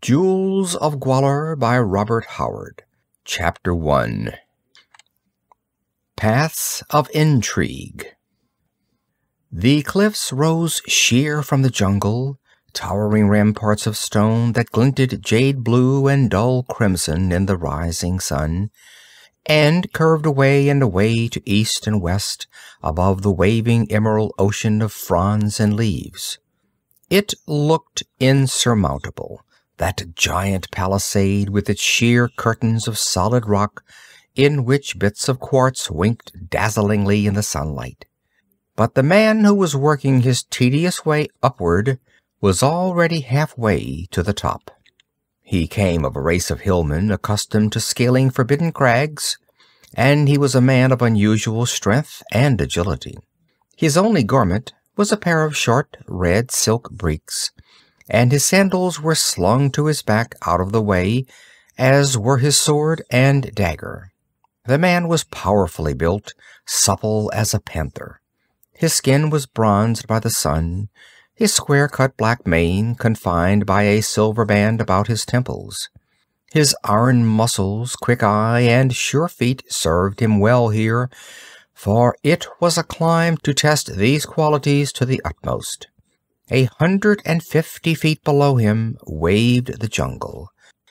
Jewels of Gwahlur by Robert Howard. Chapter 1. Paths of Intrigue. The cliffs rose sheer from the jungle, towering ramparts of stone that glinted jade blue and dull crimson in the rising sun, and curved away and away to east and west above the waving emerald ocean of fronds and leaves. It looked insurmountable, that giant palisade with its sheer curtains of solid rock in which bits of quartz winked dazzlingly in the sunlight. But the man who was working his tedious way upward was already halfway to the top. He came of a race of hillmen accustomed to scaling forbidden crags, and he was a man of unusual strength and agility. His only garment was a pair of short red silk breeks, and his sandals were slung to his back out of the way, as were his sword and dagger. The man was powerfully built, supple as a panther. His skin was bronzed by the sun, his square-cut black mane confined by a silver band about his temples. His iron muscles, quick eye, and sure feet served him well here, for it was a climb to test these qualities to the utmost. 150 feet below him waved the jungle.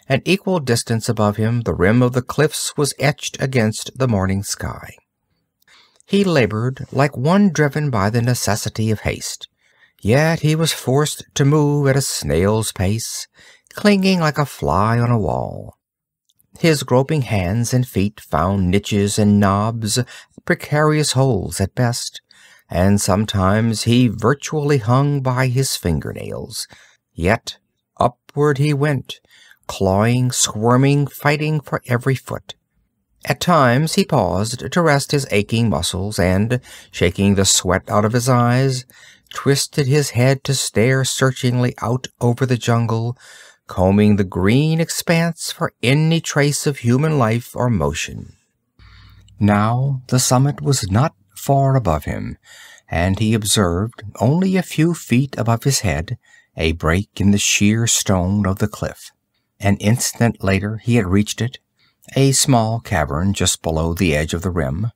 An equal distance above him, the rim of the cliffs was etched against the morning sky. He labored like one driven by the necessity of haste, yet he was forced to move at a snail's pace, clinging like a fly on a wall. His groping hands and feet found niches and knobs, precarious holes at best, and sometimes he virtually hung by his fingernails. Yet upward he went, clawing, squirming, fighting for every foot. At times he paused to rest his aching muscles and, shaking the sweat out of his eyes, twisted his head to stare searchingly out over the jungle, combing the green expanse for any trace of human life or motion. Now the summit was not far above him, and he observed, only a few feet above his head, a break in the sheer stone of the cliff. An instant later he had reached it, a small cavern just below the edge of the rim.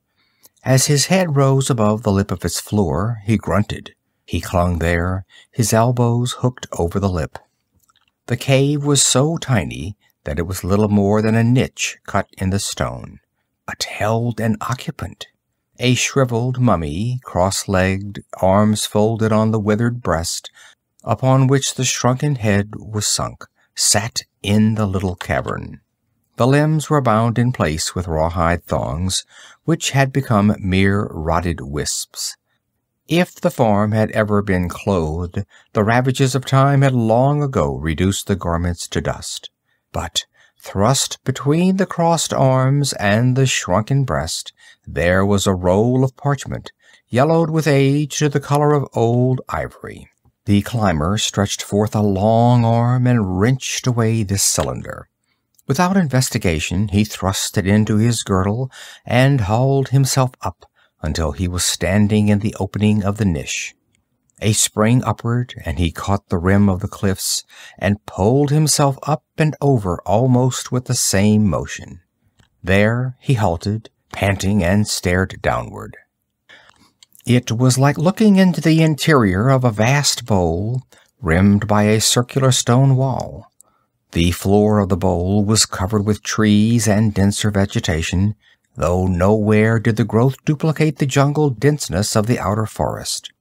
As his head rose above the lip of its floor, he grunted. He clung there, his elbows hooked over the lip. The cave was so tiny that it was little more than a niche cut in the stone. It held an occupant. A shriveled mummy, cross-legged, arms folded on the withered breast, upon which the shrunken head was sunk, sat in the little cavern. The limbs were bound in place with rawhide thongs, which had become mere rotted wisps. If the form had ever been clothed, the ravages of time had long ago reduced the garments to dust. But thrust between the crossed arms and the shrunken breast, there was a roll of parchment, yellowed with age to the color of old ivory. The climber stretched forth a long arm and wrenched away this cylinder. Without investigation, he thrust it into his girdle and hauled himself up until he was standing in the opening of the niche. A spring upward, and he caught the rim of the cliffs and pulled himself up and over almost with the same motion. There he halted, panting, and stared downward. It was like looking into the interior of a vast bowl, rimmed by a circular stone wall. The floor of the bowl was covered with trees and denser vegetation, though nowhere did the growth duplicate the jungle denseness of the outer forest.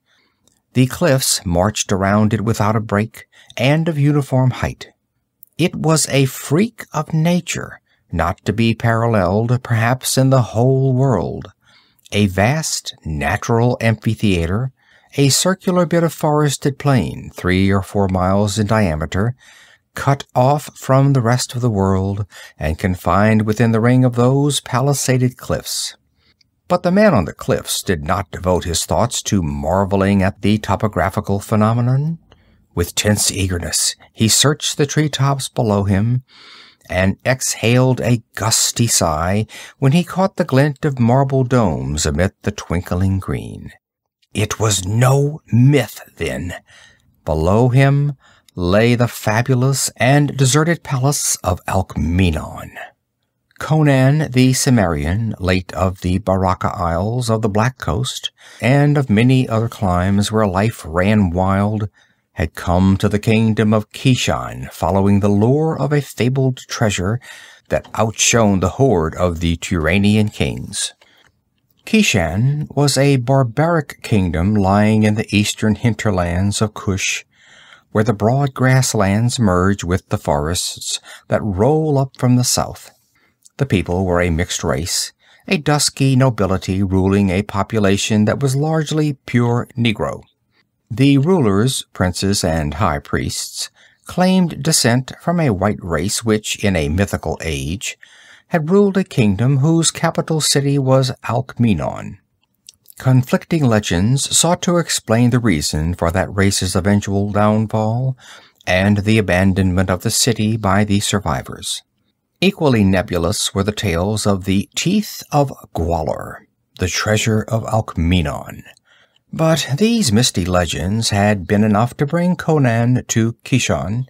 The cliffs marched around it without a break, and of uniform height. It was a freak of nature, not to be paralleled, perhaps, in the whole world. A vast natural amphitheater, a circular bit of forested plain 3 or 4 miles in diameter, cut off from the rest of the world and confined within the ring of those palisaded cliffs. But the man on the cliffs did not devote his thoughts to marveling at the topographical phenomenon. With tense eagerness, he searched the treetops below him, and exhaled a gusty sigh when he caught the glint of marble domes amid the twinkling green. It was no myth, then. Below him, lay the fabulous and deserted palace of Alkmeenon. Conan the Cimmerian, late of the Baraka Isles of the Black Coast, and of many other climes where life ran wild, had come to the kingdom of Kishan following the lure of a fabled treasure that outshone the hoard of the Turanian kings. Kishan was a barbaric kingdom lying in the eastern hinterlands of Kush, where the broad grasslands merge with the forests that roll up from the south. The people were a mixed race, a dusky nobility ruling a population that was largely pure Negro. The rulers, princes, and high priests claimed descent from a white race which, in a mythical age, had ruled a kingdom whose capital city was Alkmeenon. Conflicting legends sought to explain the reason for that race's eventual downfall and the abandonment of the city by the survivors. Equally nebulous were the tales of the Teeth of Gwahlur, the treasure of Alkmeenon. But these misty legends had been enough to bring Conan to Kishan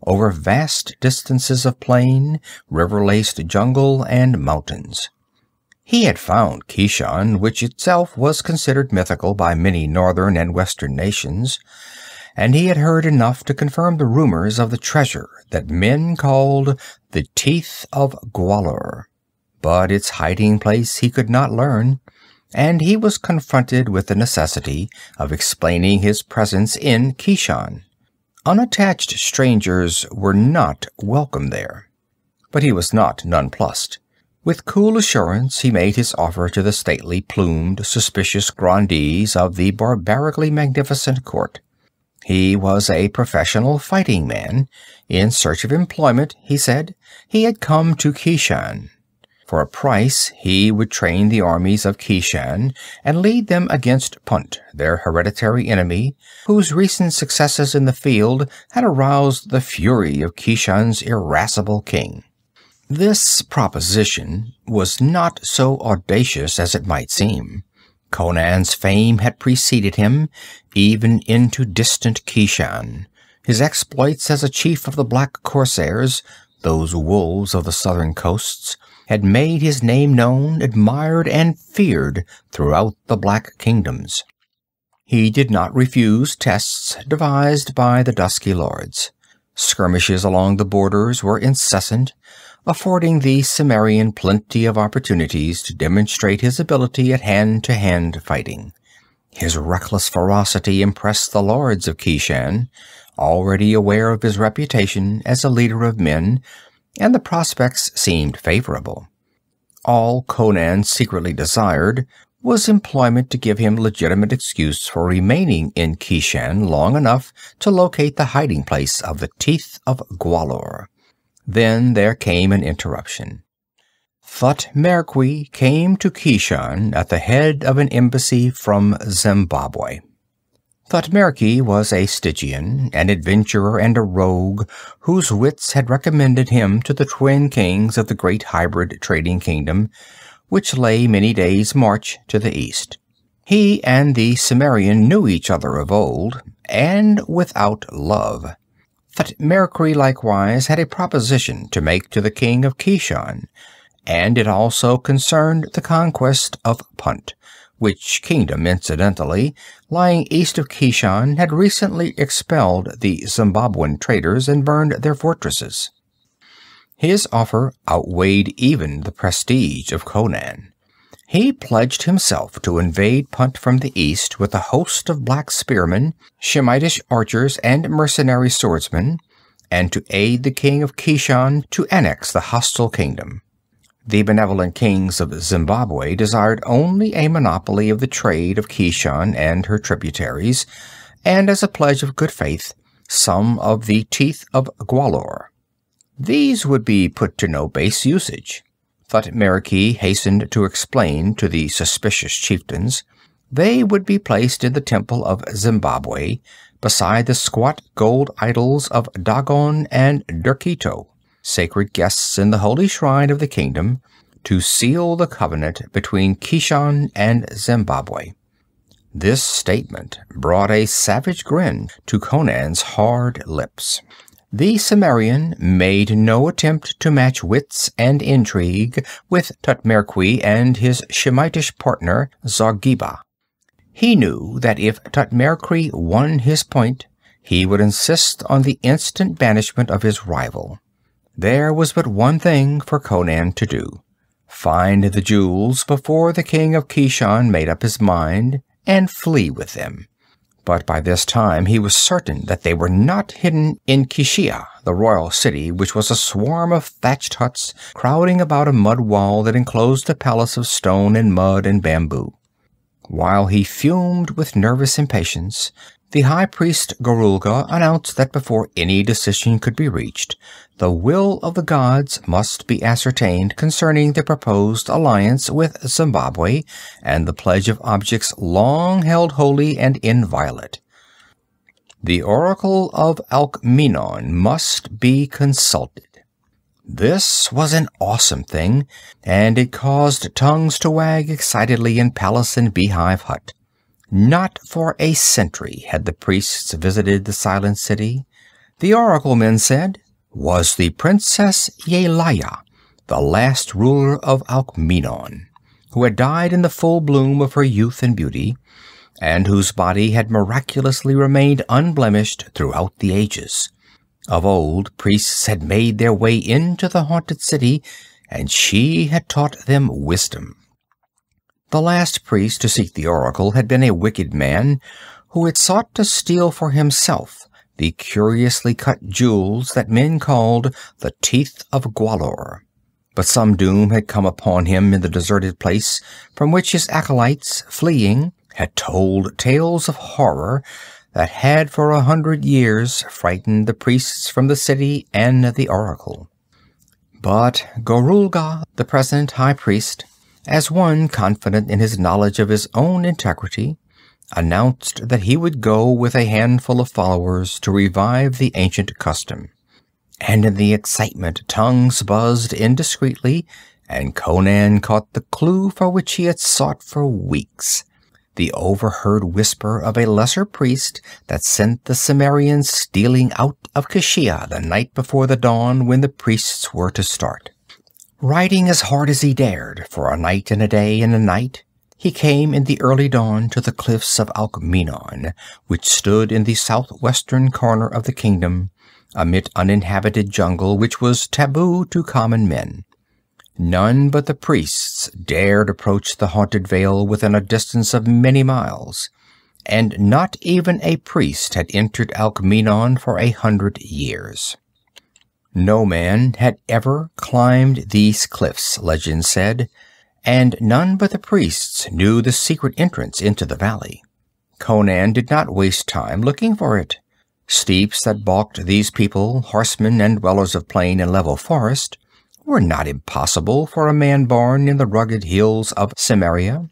over vast distances of plain, river-laced jungle, and mountains. He had found Kishan, which itself was considered mythical by many northern and western nations, and he had heard enough to confirm the rumors of the treasure that men called the Teeth of Gwahlur. But its hiding place he could not learn, and he was confronted with the necessity of explaining his presence in Kishan. Unattached strangers were not welcome there. But he was not nonplussed. With cool assurance he made his offer to the stately, plumed, suspicious grandees of the barbarically magnificent court. He was a professional fighting man. In search of employment, he said, he had come to Kishan. For a price, he would train the armies of Kishan and lead them against Punt, their hereditary enemy, whose recent successes in the field had aroused the fury of Kishan's irascible king. This proposition was not so audacious as it might seem. Conan's fame had preceded him, even into distant Kishan. His exploits as a chief of the Black Corsairs, those wolves of the southern coasts, had made his name known, admired, and feared throughout the Black Kingdoms. He did not refuse tests devised by the dusky lords. Skirmishes along the borders were incessant, affording the Cimmerian plenty of opportunities to demonstrate his ability at hand-to-hand fighting. His reckless ferocity impressed the lords of Kishan, already aware of his reputation as a leader of men, and the prospects seemed favorable. All Conan secretly desired was employment to give him legitimate excuse for remaining in Kishan long enough to locate the hiding place of the Teeth of Gwahlur. Then there came an interruption. Thutmekri came to Kishan at the head of an embassy from Zimbabwe. Thutmekri was a Stygian, an adventurer and a rogue whose wits had recommended him to the twin kings of the great hybrid trading kingdom, which lay many days' march to the east. He and the Cimmerian knew each other of old, and without love. Thutmekri likewise had a proposition to make to the king of Kishan, and it also concerned the conquest of Punt, which kingdom, incidentally, lying east of Kishan, had recently expelled the Zimbabwean traders and burned their fortresses. His offer outweighed even the prestige of Conan. He pledged himself to invade Punt from the east with a host of black spearmen, Shemitish archers, and mercenary swordsmen, and to aid the king of Kishan to annex the hostile kingdom. The benevolent kings of Zimbabwe desired only a monopoly of the trade of Kishan and her tributaries, and as a pledge of good faith, some of the Teeth of Gwahlur. These would be put to no base usage. Thutmekri hastened to explain to the suspicious chieftains. They would be placed in the temple of Zimbabwe, beside the squat gold idols of Dagon and Derkito, sacred guests in the holy shrine of the kingdom, to seal the covenant between Kishan and Zimbabwe. This statement brought a savage grin to Conan's hard lips. The Cimmerian made no attempt to match wits and intrigue with Thutmekri and his Shemitish partner Zargeba. He knew that if Thutmekri won his point, he would insist on the instant banishment of his rival. There was but one thing for Conan to do: find the jewels before the king of Kishan made up his mind, and flee with them. But by this time he was certain that they were not hidden in Kishia, the royal city, which was a swarm of thatched huts crowding about a mud wall that enclosed a palace of stone and mud and bamboo. While he fumed with nervous impatience, the high priest Gwahlur announced that before any decision could be reached, the will of the gods must be ascertained concerning the proposed alliance with Zimbabwe and the pledge of objects long held holy and inviolate. The oracle of Alkmeenon must be consulted. This was an awesome thing, and it caused tongues to wag excitedly in palace and beehive hut. Not for a century had the priests visited the silent city. The oracle, men said, was the Princess Yelaya, the last ruler of Alkmeenon, who had died in the full bloom of her youth and beauty, and whose body had miraculously remained unblemished throughout the ages. Of old, priests had made their way into the haunted city, and she had taught them wisdom. The last priest to seek the oracle had been a wicked man who had sought to steal for himself the curiously cut jewels that men called the teeth of Gwahlur. But some doom had come upon him in the deserted place from which his acolytes, fleeing, had told tales of horror that had for 100 years frightened the priests from the city and the oracle. But Gwahlur, the present high priest, as one confident in his knowledge of his own integrity, announced that he would go with a handful of followers to revive the ancient custom. And in the excitement tongues buzzed indiscreetly, and Conan caught the clue for which he had sought for weeks: the overheard whisper of a lesser priest that sent the Cimmerians stealing out of Kishia the night before the dawn when the priests were to start. Riding as hard as he dared for a night and a day and a night, he came in the early dawn to the cliffs of Alkmeenon, which stood in the southwestern corner of the kingdom, amid uninhabited jungle which was taboo to common men. None but the priests dared approach the haunted vale within a distance of many miles, and not even a priest had entered Alkmeenon for 100 years. No man had ever climbed these cliffs, legend said, and none but the priests knew the secret entrance into the valley. Conan did not waste time looking for it. Steeps that balked these people, horsemen and dwellers of plain and level forest, were not impossible for a man born in the rugged hills of Cimmeria.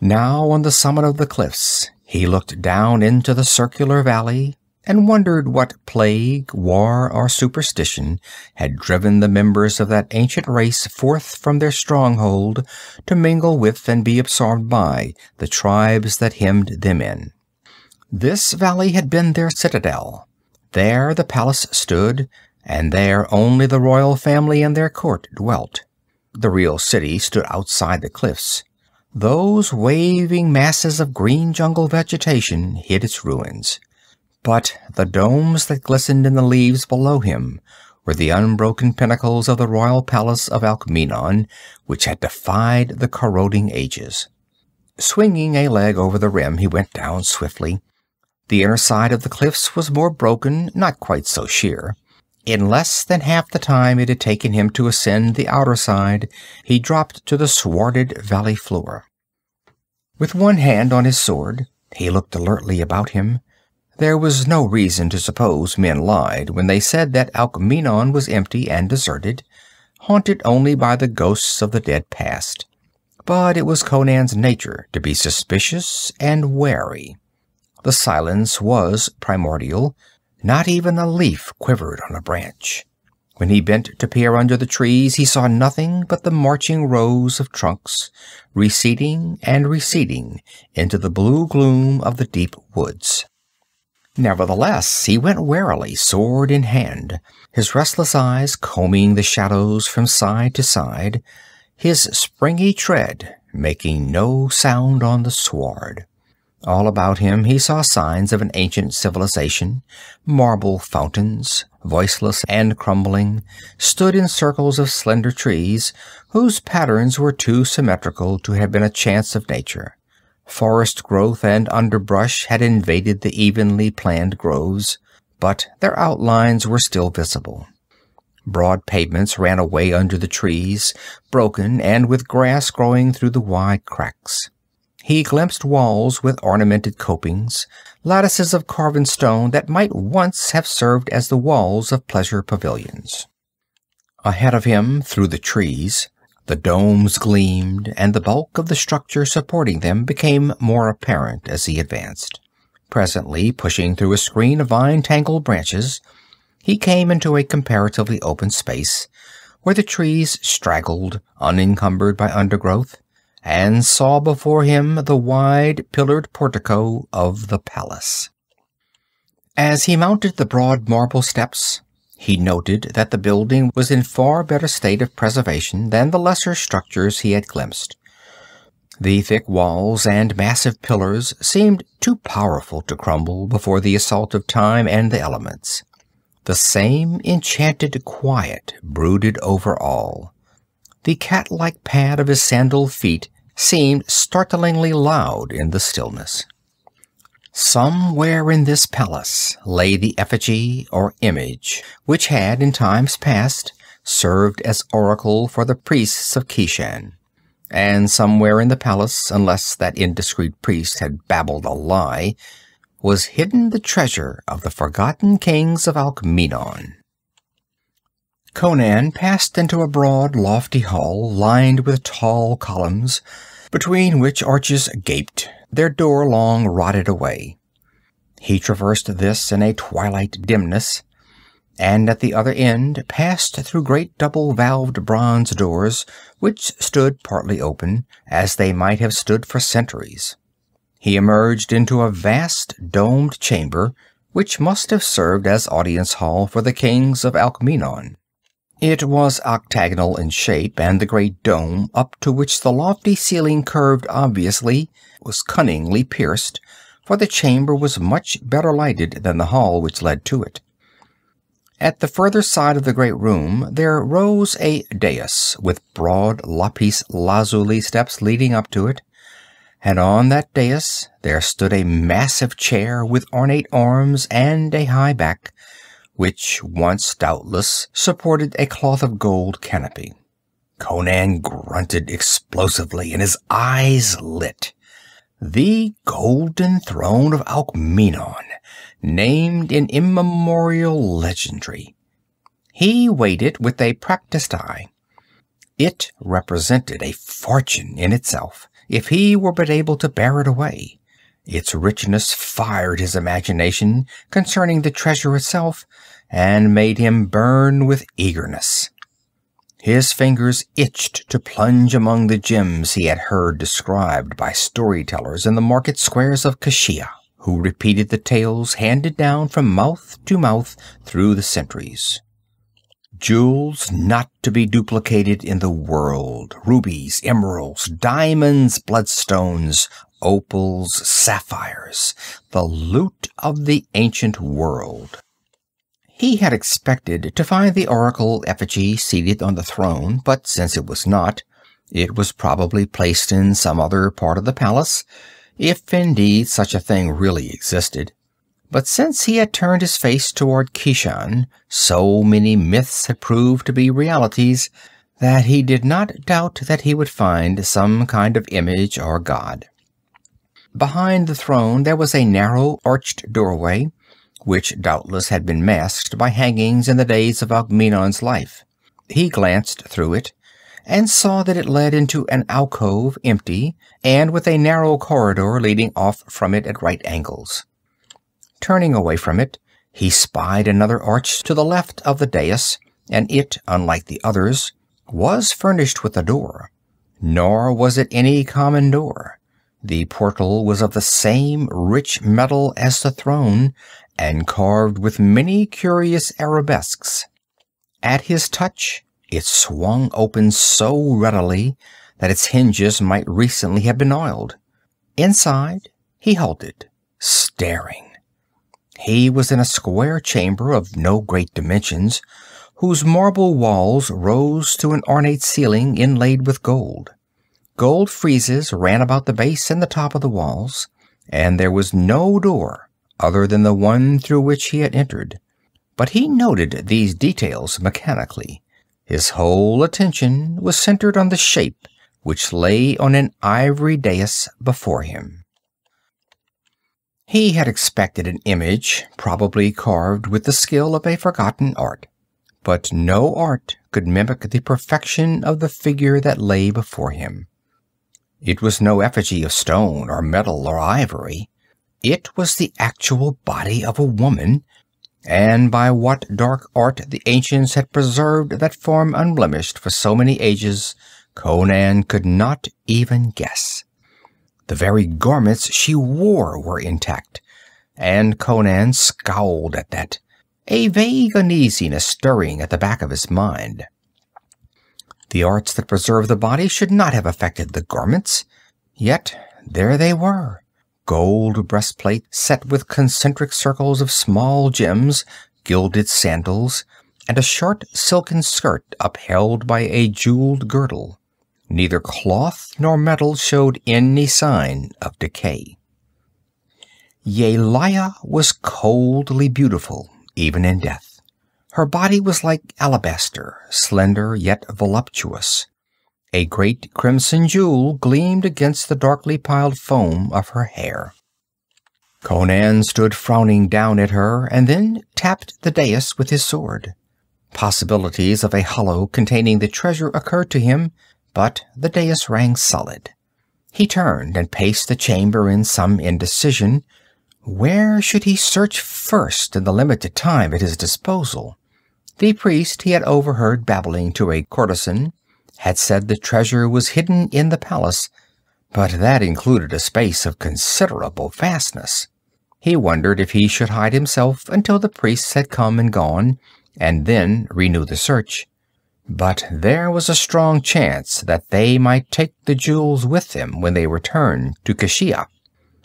Now, on the summit of the cliffs, he looked down into the circular valley and wondered what plague, war, or superstition had driven the members of that ancient race forth from their stronghold to mingle with and be absorbed by the tribes that hemmed them in. This valley had been their citadel. There the palace stood, and there only the royal family and their court dwelt. The real city stood outside the cliffs. Those waving masses of green jungle vegetation hid its ruins. But the domes that glistened in the leaves below him were the unbroken pinnacles of the royal palace of Alkmeenon, which had defied the corroding ages. Swinging a leg over the rim, he went down swiftly. The inner side of the cliffs was more broken, not quite so sheer. In less than half the time it had taken him to ascend the outer side, he dropped to the swarded valley floor. With one hand on his sword, he looked alertly about him. There was no reason to suppose men lied when they said that Alkmeenon was empty and deserted, haunted only by the ghosts of the dead past. But it was Conan's nature to be suspicious and wary. The silence was primordial. Not even a leaf quivered on a branch. When he bent to peer under the trees, he saw nothing but the marching rows of trunks, receding and receding into the blue gloom of the deep woods. Nevertheless, he went warily, sword in hand, his restless eyes combing the shadows from side to side, his springy tread making no sound on the sward. All about him he saw signs of an ancient civilization. Marble fountains, voiceless and crumbling, stood in circles of slender trees, whose patterns were too symmetrical to have been a chance of nature. Forest growth and underbrush had invaded the evenly planned groves, but their outlines were still visible. Broad pavements ran away under the trees, broken and with grass growing through the wide cracks. He glimpsed walls with ornamented copings, lattices of carven stone that might once have served as the walls of pleasure pavilions. Ahead of him, through the trees, the domes gleamed, and the bulk of the structure supporting them became more apparent as he advanced. Presently, pushing through a screen of vine-tangled branches, he came into a comparatively open space, where the trees straggled, unencumbered by undergrowth, and saw before him the wide, pillared portico of the palace. As he mounted the broad marble steps, he noted that the building was in far better state of preservation than the lesser structures he had glimpsed. The thick walls and massive pillars seemed too powerful to crumble before the assault of time and the elements. The same enchanted quiet brooded over all. The cat-like pad of his sandaled feet seemed startlingly loud in the stillness. Somewhere in this palace lay the effigy or image which had, in times past, served as oracle for the priests of Kishan. And somewhere in the palace, unless that indiscreet priest had babbled a lie, was hidden the treasure of the forgotten kings of Alkmeenon. Conan passed into a broad, lofty hall lined with tall columns, between which arches gaped, their door long rotted away. He traversed this in a twilight dimness, and at the other end passed through great double-valved bronze doors, which stood partly open, as they might have stood for centuries. He emerged into a vast domed chamber, which must have served as audience hall for the kings of Alkmeenon. It was octagonal in shape, and the great dome, up to which the lofty ceiling curved obviously, was cunningly pierced, for the chamber was much better lighted than the hall which led to it. At the further side of the great room there rose a dais, with broad lapis lazuli steps leading up to it, and on that dais there stood a massive chair with ornate arms and a high back, which once doubtless supported a cloth of gold canopy. Conan grunted explosively, and his eyes lit. The golden throne of Alkmeenon, named in immemorial legendry. He weighed it with a practiced eye. It represented a fortune in itself, if he were but able to bear it away. Its richness fired his imagination concerning the treasure itself, and made him burn with eagerness. His fingers itched to plunge among the gems he had heard described by storytellers in the market squares of Kashia, who repeated the tales handed down from mouth to mouth through the centuries. Jewels not to be duplicated in the world, rubies, emeralds, diamonds, bloodstones, opals, sapphires, the loot of the ancient world. He had expected to find the oracle effigy seated on the throne, but since it was not, it was probably placed in some other part of the palace, if indeed such a thing really existed. But since he had turned his face toward Kishan, so many myths had proved to be realities that he did not doubt that he would find some kind of image or god. Behind the throne there was a narrow, arched doorway, which doubtless had been masked by hangings in the days of Alkmeenon's life. He glanced through it, and saw that it led into an alcove, empty, and with a narrow corridor leading off from it at right angles. Turning away from it, he spied another arch to the left of the dais, and it, unlike the others, was furnished with a door. Nor was it any common door. The portal was of the same rich metal as the throne, and carved with many curious arabesques. At his touch, it swung open so readily that its hinges might recently have been oiled. Inside, he halted, staring. He was in a square chamber of no great dimensions, whose marble walls rose to an ornate ceiling inlaid with gold. Gold friezes ran about the base and the top of the walls, and there was no door other than the one through which he had entered. But he noted these details mechanically. His whole attention was centered on the shape which lay on an ivory dais before him. He had expected an image, probably carved with the skill of a forgotten art. But no art could mimic the perfection of the figure that lay before him. It was no effigy of stone or metal or ivory. It was the actual body of a woman, and by what dark art the ancients had preserved that form unblemished for so many ages, Conan could not even guess. The very garments she wore were intact, and Conan scowled at that, a vague uneasiness stirring at the back of his mind. The arts that preserved the body should not have affected the garments, yet there they were. Gold breastplate set with concentric circles of small gems, gilded sandals, and a short silken skirt upheld by a jeweled girdle. Neither cloth nor metal showed any sign of decay. Yelaya was coldly beautiful, even in death. Her body was like alabaster, slender yet voluptuous. A great crimson jewel gleamed against the darkly piled foam of her hair. Conan stood frowning down at her, and then tapped the dais with his sword. Possibilities of a hollow containing the treasure occurred to him, but the dais rang solid. He turned and paced the chamber in some indecision. Where should he search first in the limited time at his disposal? The priest he had overheard babbling to a courtesan had said the treasure was hidden in the palace, but that included a space of considerable vastness. He wondered if he should hide himself until the priests had come and gone, and then renew the search. But there was a strong chance that they might take the jewels with them when they returned to Kashia,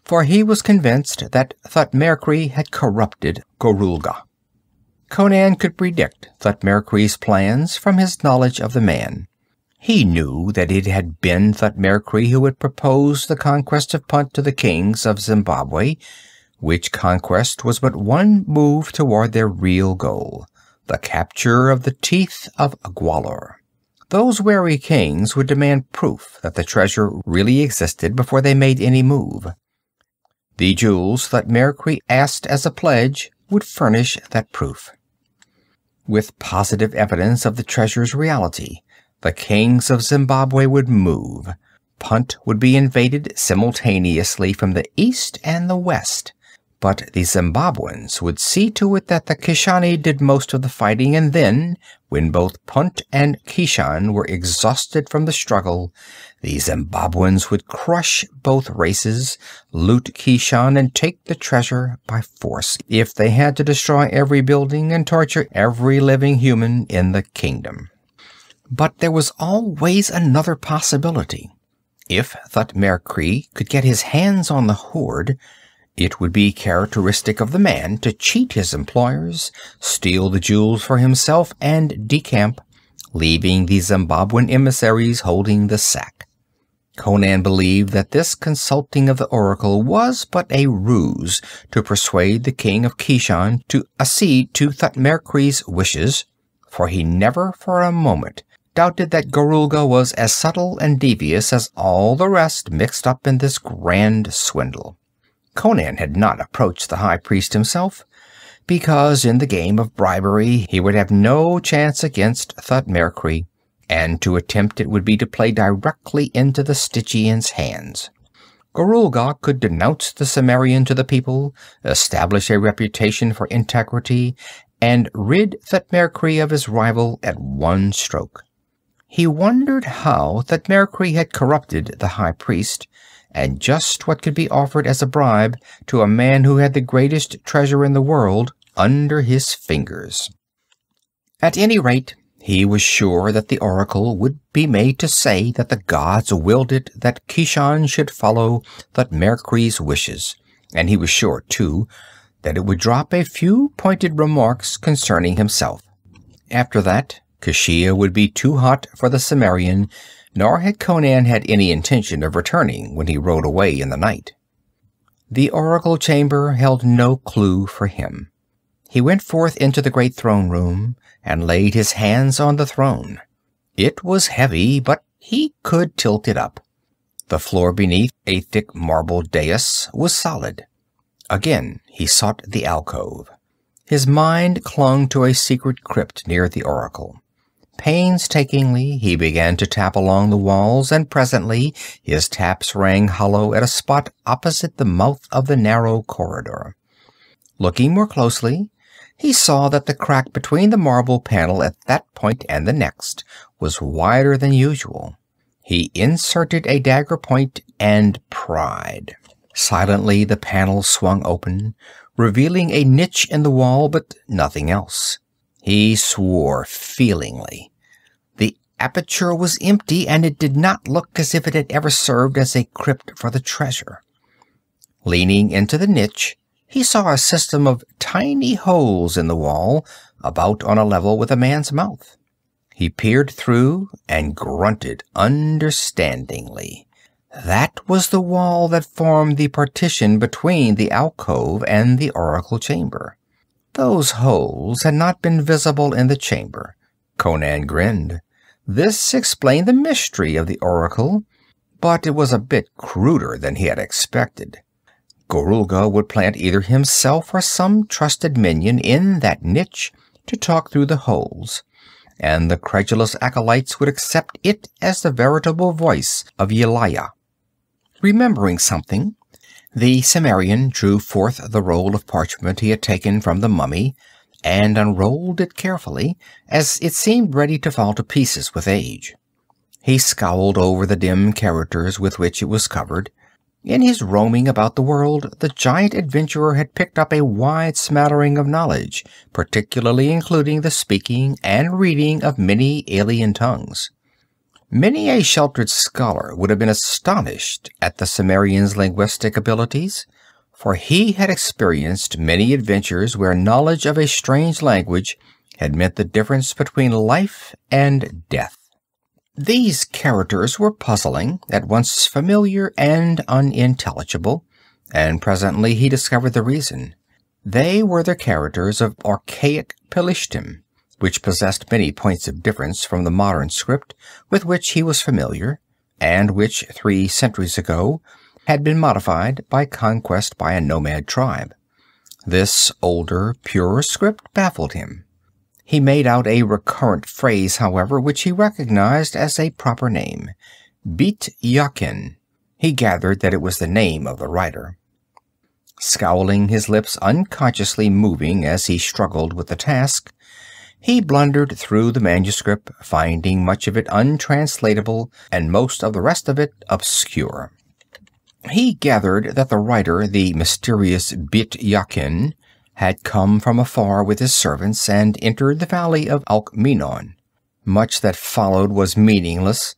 for he was convinced that Thutmekri had corrupted Gwahlur. Conan could predict Thutmekri's plans from his knowledge of the man. He knew that it had been Thutmekri who had proposed the conquest of Punt to the kings of Zimbabwe, which conquest was but one move toward their real goal, the capture of the teeth of Gwahlur. Those wary kings would demand proof that the treasure really existed before they made any move. The jewels Thutmekri asked as a pledge would furnish that proof. With positive evidence of the treasure's reality, the kings of Zimbabwe would move. Punt would be invaded simultaneously from the east and the west, but the Zimbabweans would see to it that the Kishani did most of the fighting, and then, when both Punt and Kishan were exhausted from the struggle, the Zimbabweans would crush both races, loot Kishan, and take the treasure by force, if they had to destroy every building and torture every living human in the kingdom. But there was always another possibility. If Thutmekri could get his hands on the hoard, it would be characteristic of the man to cheat his employers, steal the jewels for himself, and decamp, leaving the Zimbabwean emissaries holding the sack. Conan believed that this consulting of the oracle was but a ruse to persuade the king of Kishan to accede to Thutmekri's wishes, for he never for a moment doubted that Gwahlur was as subtle and devious as all the rest mixed up in this grand swindle. Conan had not approached the high priest himself, because in the game of bribery he would have no chance against Thutmekri, and to attempt it would be to play directly into the Stygian's hands. Gwahlur could denounce the Cimmerian to the people, establish a reputation for integrity, and rid Thutmekri of his rival at one stroke. He wondered how Thutmekri had corrupted the high priest, and just what could be offered as a bribe to a man who had the greatest treasure in the world under his fingers. At any rate, he was sure that the oracle would be made to say that the gods willed it that Kishan should follow Thutmekri's wishes, and he was sure, too, that it would drop a few pointed remarks concerning himself. After that, Kashia would be too hot for the Cimmerian, nor had Conan had any intention of returning when he rode away in the night. The oracle chamber held no clue for him. He went forth into the great throne room and laid his hands on the throne. It was heavy, but he could tilt it up. The floor beneath, a thick marble dais, was solid. Again he sought the alcove. His mind clung to a secret crypt near the oracle. Painstakingly he began to tap along the walls, and presently his taps rang hollow at a spot opposite the mouth of the narrow corridor. Looking more closely, he saw that the crack between the marble panel at that point and the next was wider than usual. He inserted a dagger point and pried. Silently the panel swung open, revealing a niche in the wall, but nothing else. He swore feelingly. The aperture was empty, and it did not look as if it had ever served as a crypt for the treasure. Leaning into the niche, he saw a system of tiny holes in the wall, about on a level with a man's mouth. He peered through and grunted understandingly. That was the wall that formed the partition between the alcove and the oracle chamber. Those holes had not been visible in the chamber. Conan grinned. This explained the mystery of the oracle, but it was a bit cruder than he had expected. Gwahlur would plant either himself or some trusted minion in that niche to talk through the holes, and the credulous acolytes would accept it as the veritable voice of Yelaya. Remembering something, the Cimmerian drew forth the roll of parchment he had taken from the mummy, and unrolled it carefully, as it seemed ready to fall to pieces with age. He scowled over the dim characters with which it was covered. In his roaming about the world, the giant adventurer had picked up a wide smattering of knowledge, particularly including the speaking and reading of many alien tongues. Many a sheltered scholar would have been astonished at the Cimmerian's linguistic abilities, for he had experienced many adventures where knowledge of a strange language had meant the difference between life and death. These characters were puzzling, at once familiar and unintelligible, and presently he discovered the reason. They were the characters of archaic Pelishtim, which possessed many points of difference from the modern script with which he was familiar, and which 3 centuries ago had been modified by conquest by a nomad tribe. This older, pure script baffled him. He made out a recurrent phrase, however, which he recognized as a proper name, Bit Yakin. He gathered that it was the name of the writer. Scowling, his lips unconsciously moving as he struggled with the task, he blundered through the manuscript, finding much of it untranslatable and most of the rest of it obscure. He gathered that the writer, the mysterious Bit Yakin, had come from afar with his servants and entered the valley of Alkmenon. Much that followed was meaningless,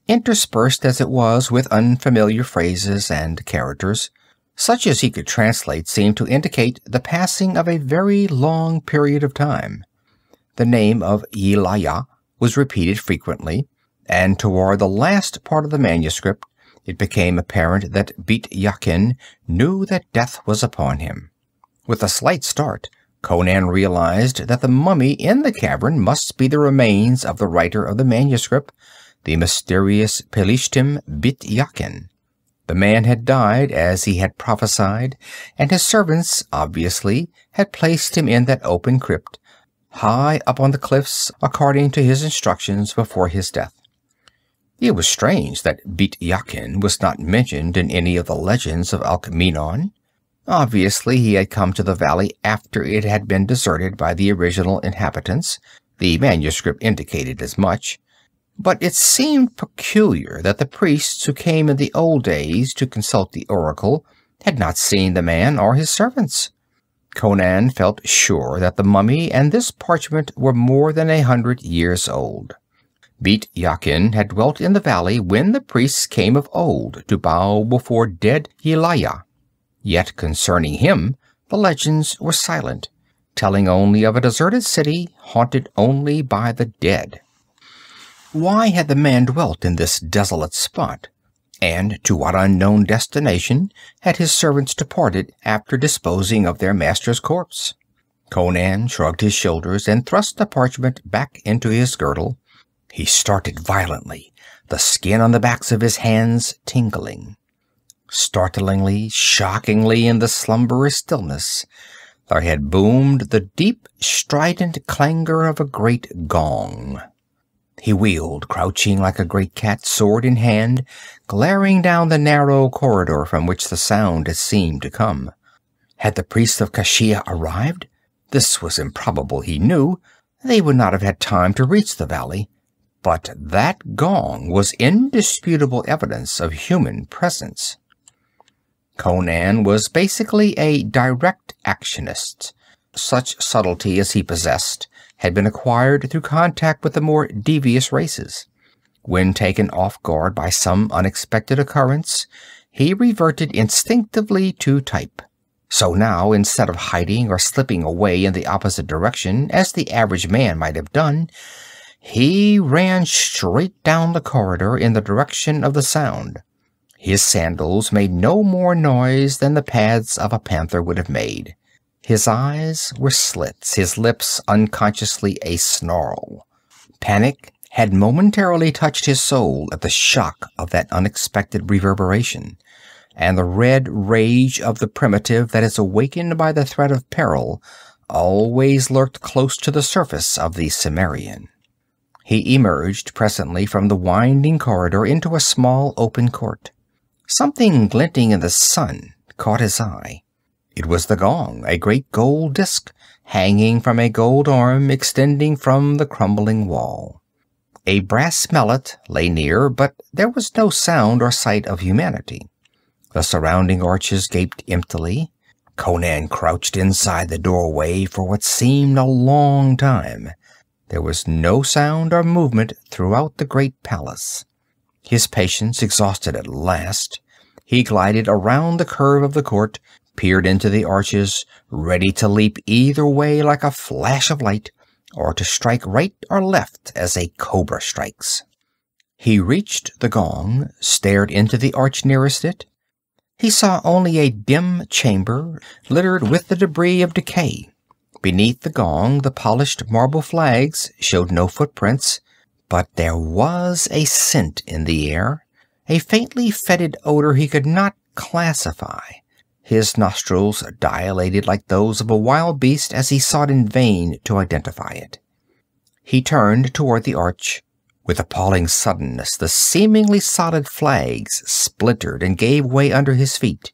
interspersed as it was with unfamiliar phrases and characters. Such as he could translate seemed to indicate the passing of a very long period of time. The name of Yelaya was repeated frequently, and toward the last part of the manuscript it became apparent that Bit Yakin knew that death was upon him. With a slight start, Conan realized that the mummy in the cavern must be the remains of the writer of the manuscript, the mysterious Pelishtim Bit Yakin. The man had died as he had prophesied, and his servants, obviously, had placed him in that open crypt, high up on the cliffs, according to his instructions before his death. It was strange that Bit Yakin was not mentioned in any of the legends of Alkmenon. Obviously, he had come to the valley after it had been deserted by the original inhabitants. The manuscript indicated as much. But it seemed peculiar that the priests who came in the old days to consult the oracle had not seen the man or his servants. Conan felt sure that the mummy and this parchment were more than 100 years old. Beit Yakin had dwelt in the valley when the priests came of old to bow before dead Yelaya. Yet concerning him, the legends were silent, telling only of a deserted city haunted only by the dead. Why had the man dwelt in this desolate spot? And to what unknown destination had his servants departed after disposing of their master's corpse? Conan shrugged his shoulders and thrust the parchment back into his girdle. He started violently, the skin on the backs of his hands tingling. Startlingly, shockingly, in the slumberous stillness, there had boomed the deep, strident clangor of a great gong. He wheeled, crouching like a great cat, sword in hand, glaring down the narrow corridor from which the sound had seemed to come. Had the priests of Kashia arrived? This was improbable, he knew. They would not have had time to reach the valley. But that gong was indisputable evidence of human presence. Conan was basically a direct actionist. Such subtlety as he possessed had been acquired through contact with the more devious races. When taken off guard by some unexpected occurrence, he reverted instinctively to type. So now, instead of hiding or slipping away in the opposite direction, as the average man might have done, he ran straight down the corridor in the direction of the sound. His sandals made no more noise than the pads of a panther would have made. His eyes were slits, his lips unconsciously a snarl. Panic had momentarily touched his soul at the shock of that unexpected reverberation, and the red rage of the primitive that is awakened by the threat of peril always lurked close to the surface of the Cimmerian. He emerged presently from the winding corridor into a small open court. Something glinting in the sun caught his eye. It was the gong, a great gold disk, hanging from a gold arm extending from the crumbling wall. A brass mallet lay near, but there was no sound or sight of humanity. The surrounding arches gaped emptily. Conan crouched inside the doorway for what seemed a long time. There was no sound or movement throughout the great palace. His patience exhausted at last, he glided around the curve of the court, peered into the arches, ready to leap either way like a flash of light, or to strike right or left as a cobra strikes. He reached the gong, stared into the arch nearest it. He saw only a dim chamber, littered with the debris of decay. Beneath the gong, the polished marble flags showed no footprints, but there was a scent in the air, a faintly fetid odor he could not classify. His nostrils dilated like those of a wild beast as he sought in vain to identify it. He turned toward the arch. With appalling suddenness, the seemingly solid flags splintered and gave way under his feet.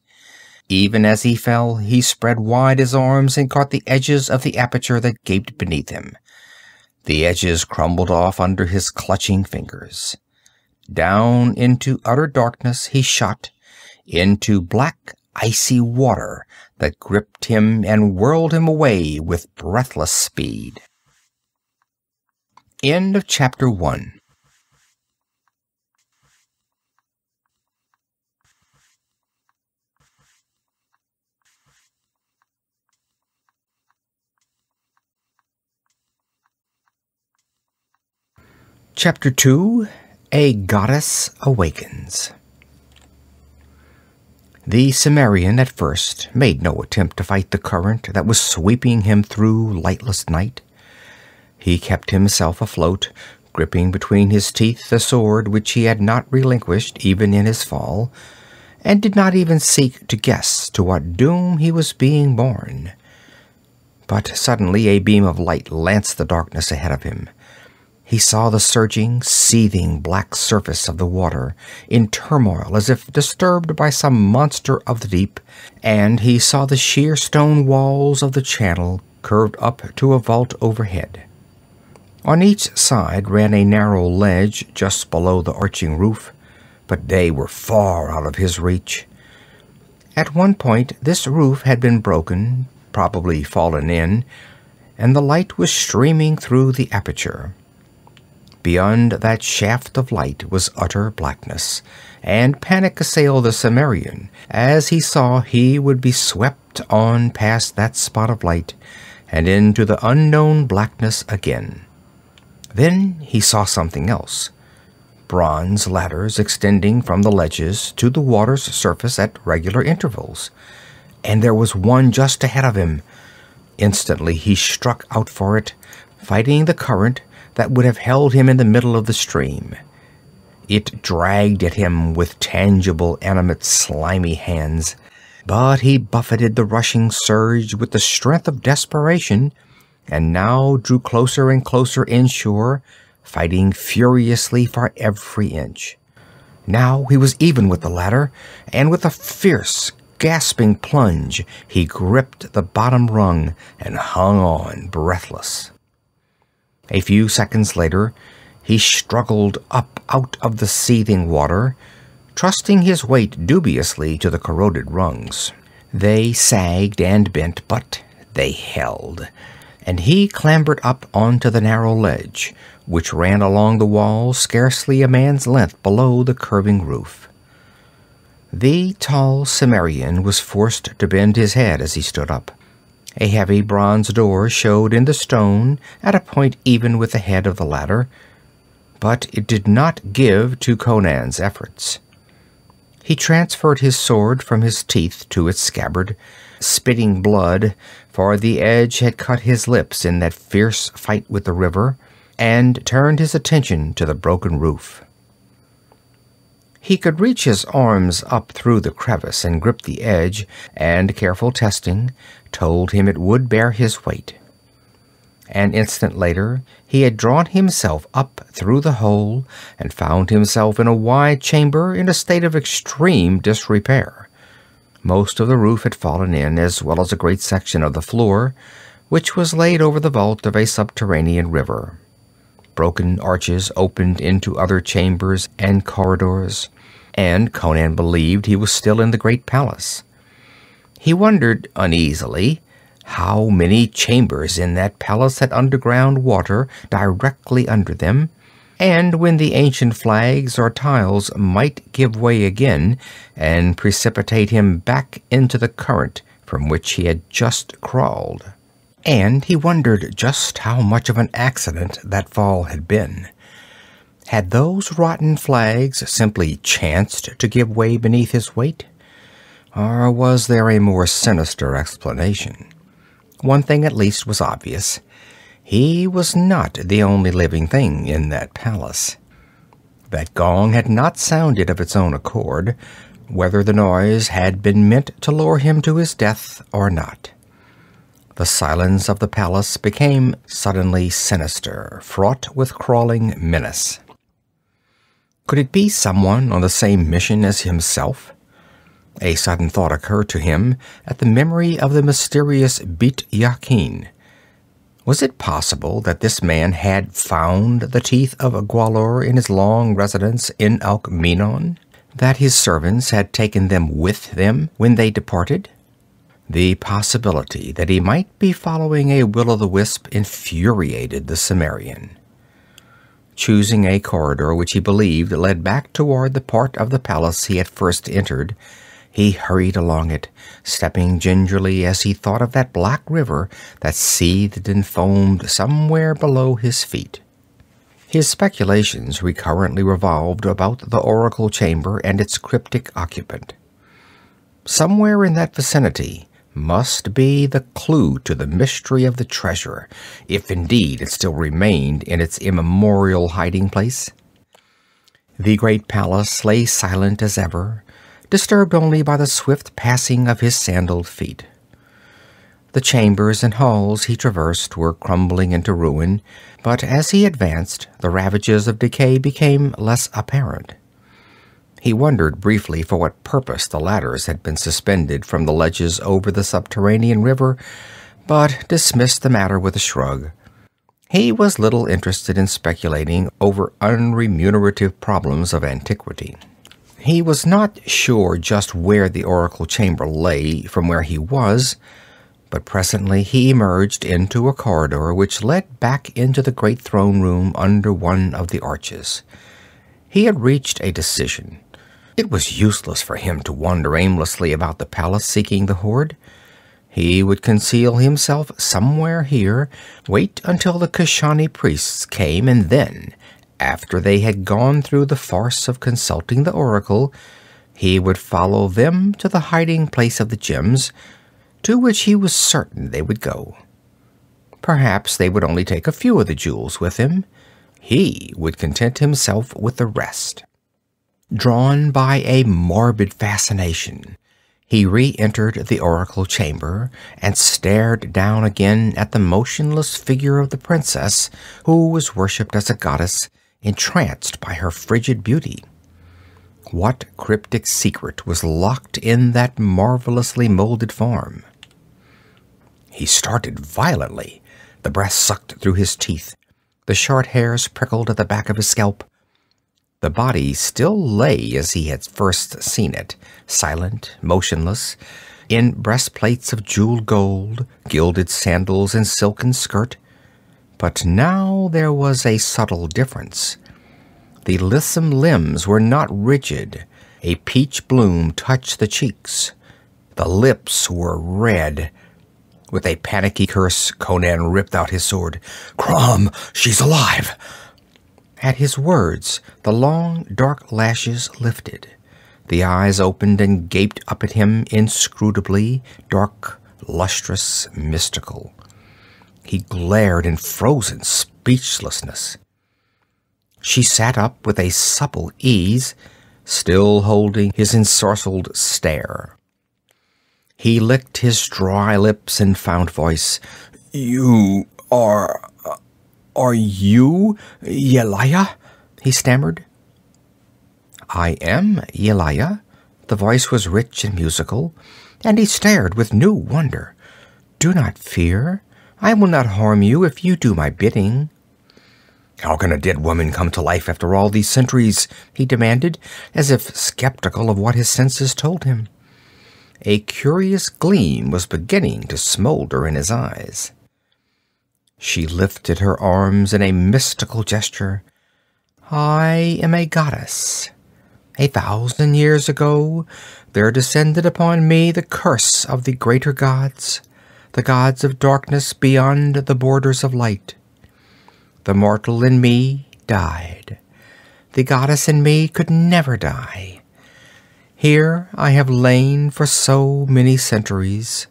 Even as he fell, he spread wide his arms and caught the edges of the aperture that gaped beneath him. The edges crumbled off under his clutching fingers. Down into utter darkness he shot, into black, icy water that gripped him and whirled him away with breathless speed. End of Chapter 1. Chapter 2. A Goddess Awakens. The Cimmerian at first made no attempt to fight the current that was sweeping him through lightless night. He kept himself afloat, gripping between his teeth the sword which he had not relinquished even in his fall, and did not even seek to guess to what doom he was being borne. But suddenly a beam of light lanced the darkness ahead of him. He saw the surging, seething black surface of the water, in turmoil as if disturbed by some monster of the deep, and he saw the sheer stone walls of the channel curved up to a vault overhead. On each side ran a narrow ledge just below the arching roof, but they were far out of his reach. At one point this roof had been broken, probably fallen in, and the light was streaming through the aperture. Beyond that shaft of light was utter blackness, and panic assailed the Cimmerian as he saw he would be swept on past that spot of light and into the unknown blackness again. Then he saw something else. Bronze ladders extending from the ledges to the water's surface at regular intervals, and there was one just ahead of him. Instantly he struck out for it, fighting the current that would have held him in the middle of the stream. It dragged at him with tangible, animate, slimy hands, but he buffeted the rushing surge with the strength of desperation, and now drew closer and closer inshore, fighting furiously for every inch. Now he was even with the ladder, and with a fierce, gasping plunge, he gripped the bottom rung and hung on, breathless. A few seconds later, he struggled up out of the seething water, trusting his weight dubiously to the corroded rungs. They sagged and bent, but they held, and he clambered up onto the narrow ledge, which ran along the wall scarcely a man's length below the curving roof. The tall Cimmerian was forced to bend his head as he stood up. A heavy bronze door showed in the stone at a point even with the head of the ladder, but it did not give to Conan's efforts. He transferred his sword from his teeth to its scabbard, spitting blood, for the edge had cut his lips in that fierce fight with the river, and turned his attention to the broken roof. He could reach his arms up through the crevice and grip the edge, and careful testing told him it would bear his weight. An instant later, he had drawn himself up through the hole and found himself in a wide chamber in a state of extreme disrepair. Most of the roof had fallen in, as well as a great section of the floor, which was laid over the vault of a subterranean river. Broken arches opened into other chambers and corridors, and Conan believed he was still in the great palace. He wondered uneasily how many chambers in that palace had underground water directly under them, and when the ancient flags or tiles might give way again and precipitate him back into the current from which he had just crawled. And he wondered just how much of an accident that fall had been. Had those rotten flags simply chanced to give way beneath his weight? Or was there a more sinister explanation? One thing at least was obvious. He was not the only living thing in that palace. That gong had not sounded of its own accord, whether the noise had been meant to lure him to his death or not. The silence of the palace became suddenly sinister, fraught with crawling menace. Could it be someone on the same mission as himself? A sudden thought occurred to him at the memory of the mysterious Bit Yakin. Was it possible that this man had found the teeth of Gwahlur in his long residence in Alkmeenon? That his servants had taken them with them when they departed? The possibility that he might be following a will-o'-the-wisp infuriated the Cimmerian. Choosing a corridor which he believed led back toward the part of the palace he had first entered, he hurried along it, stepping gingerly as he thought of that black river that seethed and foamed somewhere below his feet. His speculations recurrently revolved about the oracle chamber and its cryptic occupant. Somewhere in that vicinity must be the clue to the mystery of the treasure, if indeed it still remained in its immemorial hiding place. The great palace lay silent as ever, disturbed only by the swift passing of his sandaled feet. The chambers and halls he traversed were crumbling into ruin, but as he advanced, the ravages of decay became less apparent. He wondered briefly for what purpose the ladders had been suspended from the ledges over the subterranean river, but dismissed the matter with a shrug. He was little interested in speculating over unremunerative problems of antiquity. He was not sure just where the oracle chamber lay from where he was, but presently he emerged into a corridor which led back into the great throne room under one of the arches. He had reached a decision. It was useless for him to wander aimlessly about the palace seeking the hoard. He would conceal himself somewhere here, wait until the Kashani priests came, and then, after they had gone through the farce of consulting the oracle, he would follow them to the hiding place of the gems, to which he was certain they would go. Perhaps they would only take a few of the jewels with him. He would content himself with the rest. Drawn by a morbid fascination, he re-entered the oracle chamber and stared down again at the motionless figure of the princess, who was worshipped as a goddess, entranced by her frigid beauty. What cryptic secret was locked in that marvelously molded form? He started violently. The breath sucked through his teeth. The short hairs prickled at the back of his scalp. The body still lay as he had first seen it, silent, motionless, in breastplates of jeweled gold, gilded sandals, and silken skirt. But now there was a subtle difference. The lissome limbs were not rigid. A peach bloom touched the cheeks. The lips were red. With a panicky curse, Conan ripped out his sword. "Crom, she's alive!" At his words, the long, dark lashes lifted. The eyes opened and gaped up at him inscrutably, dark, lustrous, mystical. He glared in frozen speechlessness. She sat up with a supple ease, still holding his ensorcelled stare. He licked his dry lips and found voice. "You are you Yelaya?" he stammered. "I am Yelaya." The voice was rich and musical, and he stared with new wonder. "Do not fear. I will not harm you if you do my bidding." "How can a dead woman come to life after all these centuries?" he demanded, as if skeptical of what his senses told him. A curious gleam was beginning to smolder in his eyes. She lifted her arms in a mystical gesture. "I am a goddess. 1,000 years ago, there descended upon me the curse of the greater gods, the gods of darkness beyond the borders of light. The mortal in me died. The goddess in me could never die. Here I have lain for so many centuries,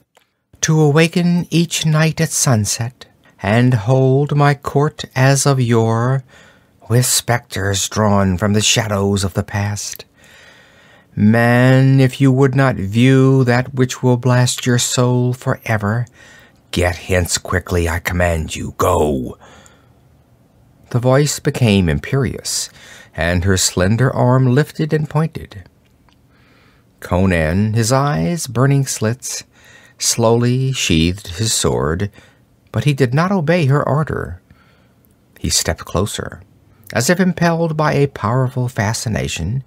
to awaken each night at sunset, and hold my court as of yore, with specters drawn from the shadows of the past. Man, if you would not view that which will blast your soul forever, get hence quickly, I command you, go." The voice became imperious, and her slender arm lifted and pointed. Conan, his eyes burning slits, slowly sheathed his sword, but he did not obey her order. He stepped closer, as if impelled by a powerful fascination.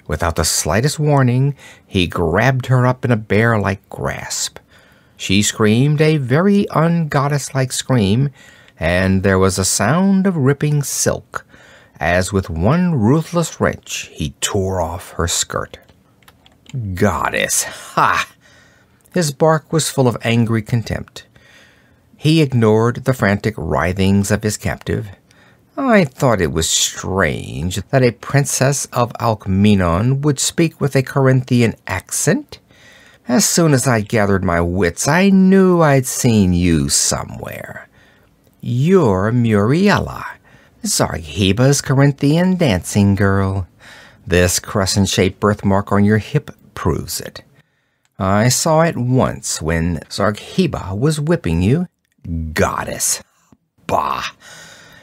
Without the slightest warning, he grabbed her up in a bear-like grasp. She screamed a very ungoddess-like scream, and there was a sound of ripping silk, as with one ruthless wrench he tore off her skirt. "Goddess! Ha!" His bark was full of angry contempt. He ignored the frantic writhings of his captive. "I thought it was strange that a princess of Alkmeenon would speak with a Corinthian accent. As soon as I gathered my wits, I knew I'd seen you somewhere. You're Muriela, Zargheba's Corinthian dancing girl. This crescent-shaped birthmark on your hip proves it. I saw at once when Zargheba was whipping you. Goddess! Bah!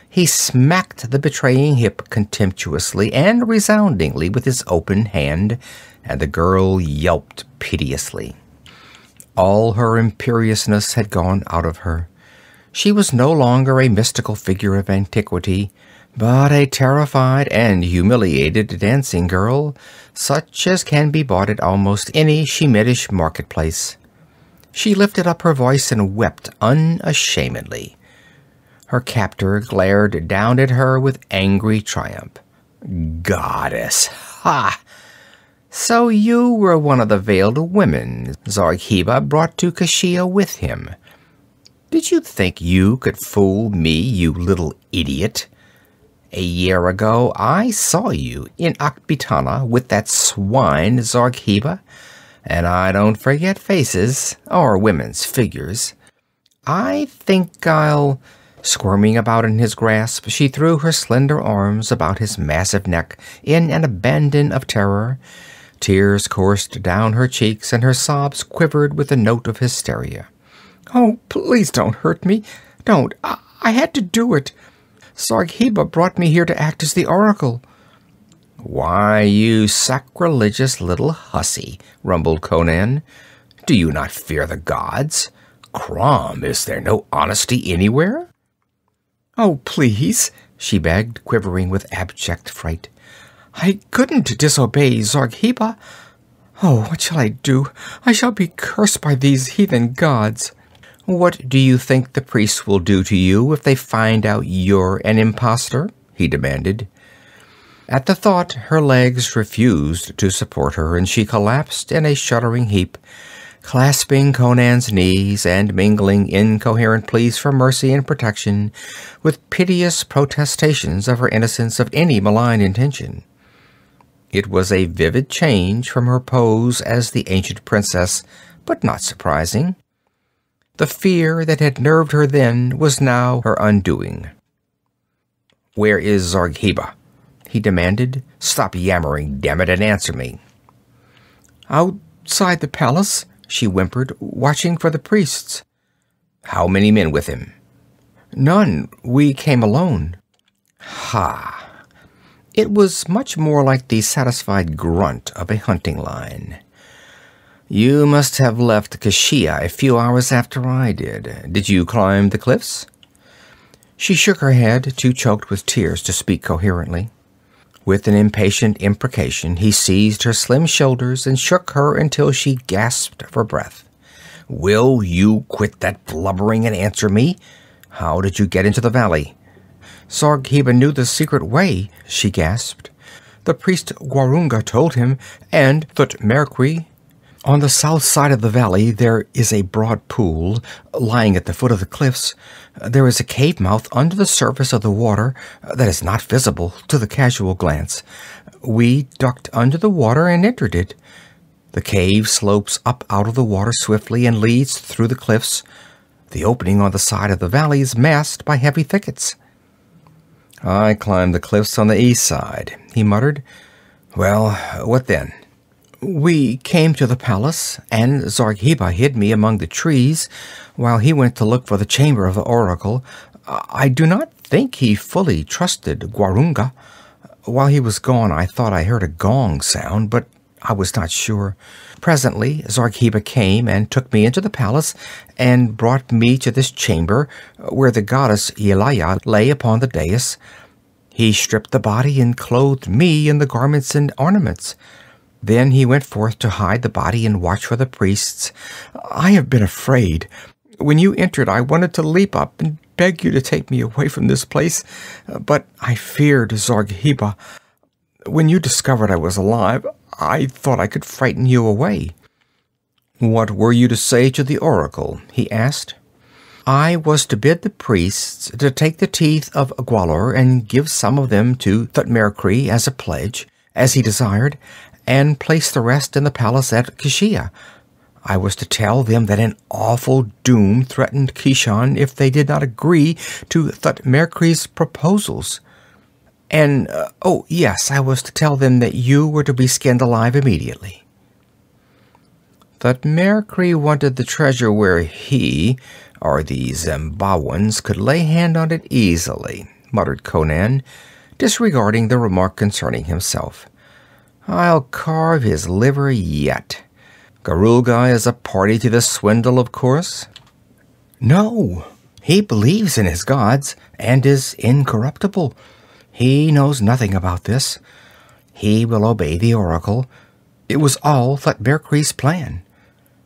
He smacked the betraying hip contemptuously and resoundingly with his open hand, and the girl yelped piteously. All her imperiousness had gone out of her. She was no longer a mystical figure of antiquity, but a terrified and humiliated dancing girl, such as can be bought at almost any Shemitish marketplace. She lifted up her voice and wept unashamedly. Her captor glared down at her with angry triumph. Goddess! Ha! So you were one of the veiled women Zargheba brought to Kashia with him. Did you think you could fool me, you little idiot? A year ago I saw you in Akbitana with that swine Zargheba, and I don't forget faces, or women's figures. I think I'll... Squirming about in his grasp, she threw her slender arms about his massive neck in an abandon of terror. Tears coursed down her cheeks, and her sobs quivered with a note of hysteria. "Oh, please don't hurt me. Don't. I had to do it. Zargheba brought me here to act as the oracle." "Why, you sacrilegious little hussy," rumbled Conan. "Do you not fear the gods? Crom, is there no honesty anywhere?" "Oh, please," she begged, quivering with abject fright. "I couldn't disobey Zargheba. Oh, what shall I do? I shall be cursed by these heathen gods." "What do you think the priests will do to you if they find out you're an impostor?" he demanded. At the thought, her legs refused to support her, and she collapsed in a shuddering heap, clasping Conan's knees and mingling incoherent pleas for mercy and protection with piteous protestations of her innocence of any malign intention. It was a vivid change from her pose as the ancient princess, but not surprising. The fear that had nerved her then was now her undoing. "Where is Zargheba?" he demanded. "Stop yammering, damn it, and answer me." "Outside the palace," she whimpered, "watching for the priests." "How many men with him?" "None. We came alone." "Ha!" It was much more like the satisfied grunt of a hunting lion. "You must have left Kashia a few hours after I did. Did you climb the cliffs?" She shook her head, too choked with tears to speak coherently. With an impatient imprecation, he seized her slim shoulders and shook her until she gasped for breath. "Will you quit that blubbering and answer me? How did you get into the valley?" "Zargheba knew the secret way," she gasped. "The priest Gwahlur told him, and Thutmekri. On the south side of the valley there is a broad pool, lying at the foot of the cliffs. There is a cave mouth under the surface of the water that is not visible to the casual glance. We ducked under the water and entered it. The cave slopes up out of the water swiftly and leads through the cliffs. The opening on the side of the valley is masked by heavy thickets." "I climbed the cliffs on the east side," he muttered. "Well, what then?" "We came to the palace, and Zargheba hid me among the trees while he went to look for the chamber of the oracle. I do not think he fully trusted Gwahlur. While he was gone, I thought I heard a gong sound, but I was not sure. Presently, Zargheba came and took me into the palace and brought me to this chamber where the goddess Yelaya lay upon the dais. He stripped the body and clothed me in the garments and ornaments. Then he went forth to hide the body and watch for the priests. I have been afraid. When you entered, I wanted to leap up and beg you to take me away from this place, but I feared Zargheba. When you discovered I was alive, I thought I could frighten you away." "What were you to say to the oracle?" he asked. "I was to bid the priests to take the teeth of Gwahlur and give some of them to Thutmekri as a pledge, as he desired, and place the rest in the palace at Kashia. I was to tell them that an awful doom threatened Kishan if they did not agree to Thutmekri's proposals. And, oh yes, I was to tell them that you were to be skinned alive immediately." that Mercury wanted the treasure where he, or the Zimbabweans, could lay hand on it easily, muttered Conan, disregarding the remark concerning himself. I'll carve his liver yet. Garulgai is a party to this swindle, of course? No, he believes in his gods and is incorruptible. He knows nothing about this. He will obey the oracle. It was all Thutmekri's plan.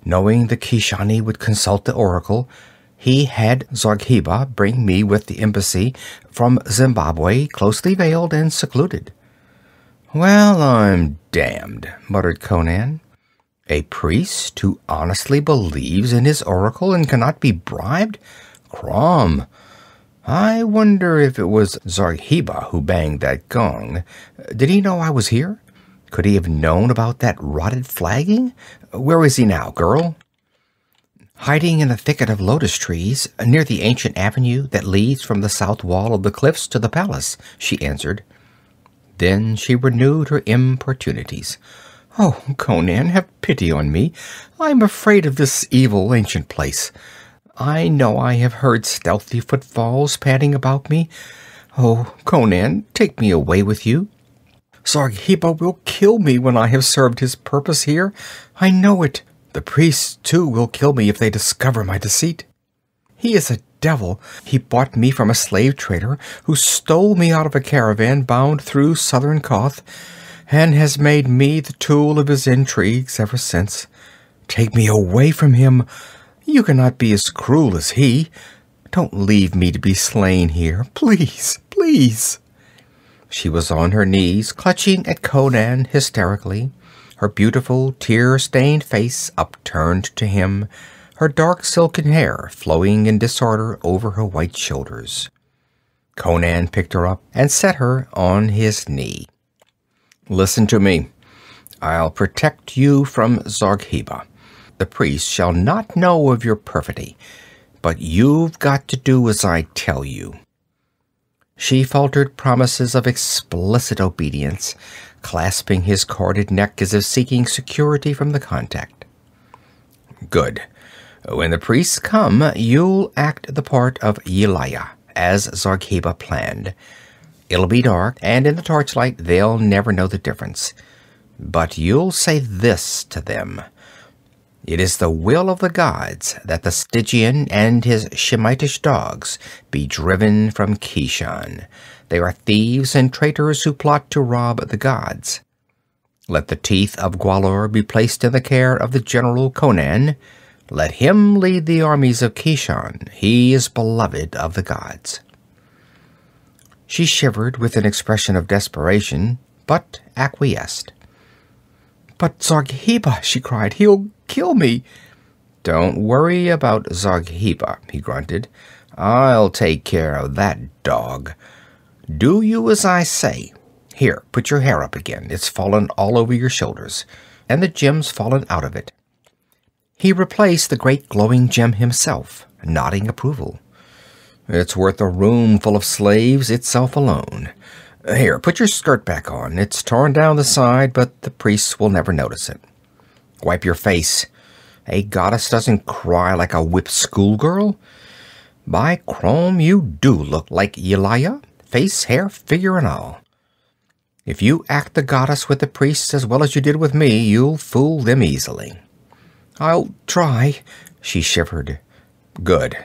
Knowing the Kishani would consult the oracle, he had Zargheba bring me with the embassy from Zimbabwe, closely veiled and secluded. Well, I'm damned, muttered Conan. A priest who honestly believes in his oracle and cannot be bribed? Crom! I wonder if it was Zargheba who banged that gong. Did he know I was here? Could he have known about that rotted flagging? Where is he now, girl? Hiding in a thicket of lotus trees near the ancient avenue that leads from the south wall of the cliffs to the palace, she answered. Then she renewed her importunities. Oh, Conan, have pity on me. I am afraid of this evil ancient place. I know I have heard stealthy footfalls padding about me. Oh, Conan, take me away with you. Zargheba will kill me when I have served his purpose here. I know it. The priests, too, will kill me if they discover my deceit. He is a devil. He bought me from a slave trader who stole me out of a caravan bound through southern Koth, and has made me the tool of his intrigues ever since. Take me away from him. You cannot be as cruel as he. Don't leave me to be slain here. Please, please. She was on her knees, clutching at Conan hysterically, her beautiful, tear-stained face upturned to him, her dark silken hair flowing in disorder over her white shoulders. Conan picked her up and set her on his knee. Listen to me. I'll protect you from Zargheba. The priest shall not know of your perfidy, but you've got to do as I tell you. She faltered promises of explicit obedience, clasping his corded neck as if seeking security from the contact. Good. When the priests come, you'll act the part of Yelaya, as Zargheba planned. It'll be dark, and in the torchlight they'll never know the difference. But you'll say this to them. It is the will of the gods that the Stygian and his Shemitish dogs be driven from Kishan. They are thieves and traitors who plot to rob the gods. Let the teeth of Gwahlur be placed in the care of the general Conan. Let him lead the armies of Kishan. He is beloved of the gods. She shivered with an expression of desperation, but acquiesced. But Zargheba, she cried, he'll kill me. Don't worry about Zargheba, he grunted. I'll take care of that dog. Do you as I say. Here, put your hair up again. It's fallen all over your shoulders, and the gem's fallen out of it. He replaced the great glowing gem himself, nodding approval. It's worth a room full of slaves itself alone. Here, put your skirt back on. It's torn down the side, but the priests will never notice it. Wipe your face. A goddess doesn't cry like a whipped schoolgirl. By Chrome, you do look like Yelaya, face, hair, figure, and all. If you act the goddess with the priests as well as you did with me, you'll fool them easily. I'll try, she shivered. Good.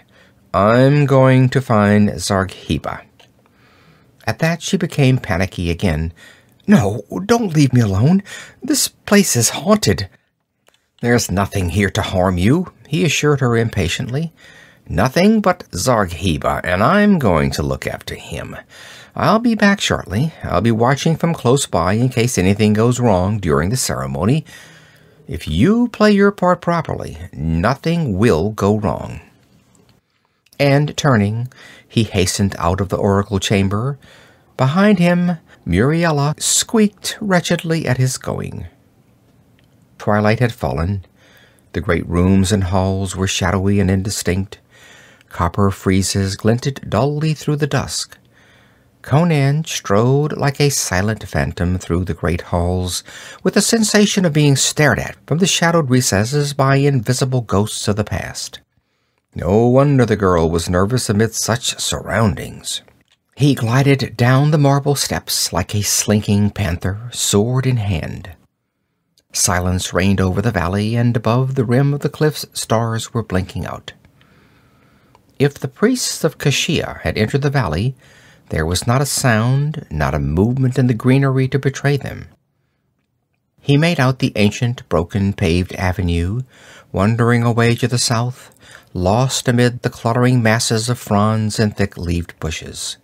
I'm going to find Zargheba. At that, she became panicky again. No, don't leave me alone. This place is haunted. There's nothing here to harm you, he assured her impatiently. Nothing but Zargheba, and I'm going to look after him. I'll be back shortly. I'll be watching from close by in case anything goes wrong during the ceremony. If you play your part properly, nothing will go wrong. And turning, he hastened out of the oracle chamber. Behind him, Muriela squeaked wretchedly at his going. Twilight had fallen. The great rooms and halls were shadowy and indistinct. Copper friezes glinted dully through the dusk. Conan strode like a silent phantom through the great halls, with the sensation of being stared at from the shadowed recesses by invisible ghosts of the past. No wonder the girl was nervous amid such surroundings. He glided down the marble steps like a slinking panther, sword in hand. Silence reigned over the valley, and above the rim of the cliffs stars were blinking out. If the priests of Kashia had entered the valley, there was not a sound, not a movement in the greenery to betray them. He made out the ancient, broken, paved avenue, wandering away to the south, lost amid the cluttering masses of fronds and thick-leaved bushes.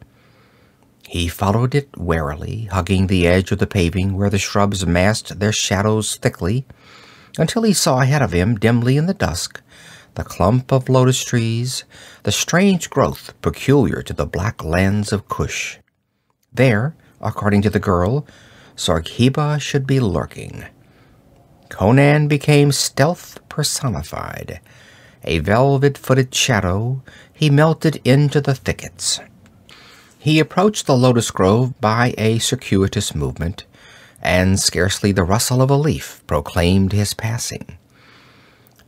He followed it warily, hugging the edge of the paving where the shrubs massed their shadows thickly, until he saw ahead of him, dimly in the dusk, the clump of lotus trees, the strange growth peculiar to the black lands of Kush. There, according to the girl, Zargheba should be lurking. Conan became stealth personified. A velvet-footed shadow, he melted into the thickets. He approached the lotus grove by a circuitous movement, and scarcely the rustle of a leaf proclaimed his passing.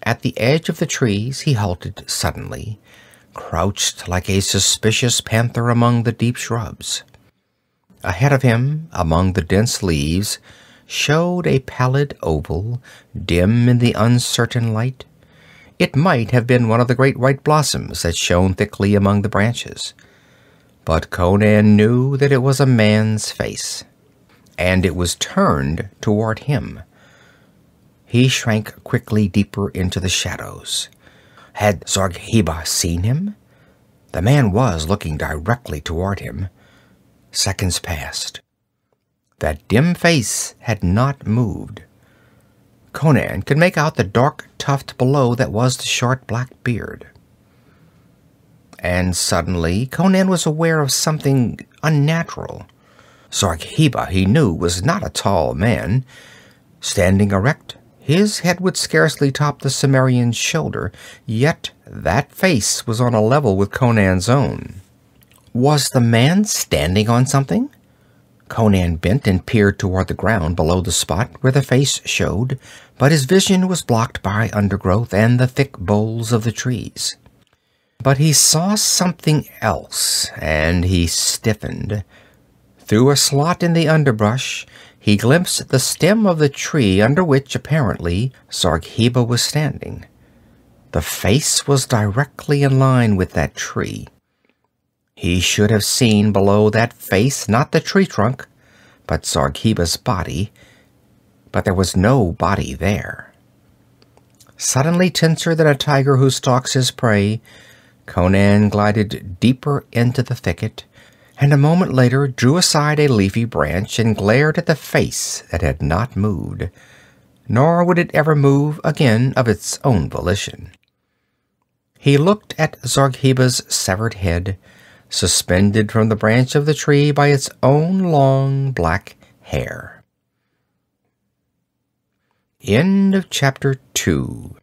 At the edge of the trees he halted suddenly, crouched like a suspicious panther among the deep shrubs. Ahead of him, among the dense leaves, showed a pallid oval, dim in the uncertain light. It might have been one of the great white blossoms that shone thickly among the branches. But Conan knew that it was a man's face, and it was turned toward him. He shrank quickly deeper into the shadows. Had Zargheba seen him? The man was looking directly toward him. Seconds passed. That dim face had not moved. Conan could make out the dark tuft below that was the short black beard. And suddenly Conan was aware of something unnatural. Zargheba, he knew, was not a tall man. Standing erect, his head would scarcely top the Cimmerian's shoulder, yet that face was on a level with Conan's own. Was the man standing on something? Conan bent and peered toward the ground below the spot where the face showed, but his vision was blocked by undergrowth and the thick boles of the trees. But he saw something else, and he stiffened. Through a slot in the underbrush, he glimpsed the stem of the tree under which, apparently, Zargheba was standing. The face was directly in line with that tree. He should have seen below that face not the tree trunk, but Zargheba's body, but there was no body there. Suddenly tenser than a tiger who stalks his prey, Conan glided deeper into the thicket, and a moment later drew aside a leafy branch and glared at the face that had not moved, nor would it ever move again of its own volition. He looked at Zargheba's severed head, suspended from the branch of the tree by its own long black hair. End of chapter 2.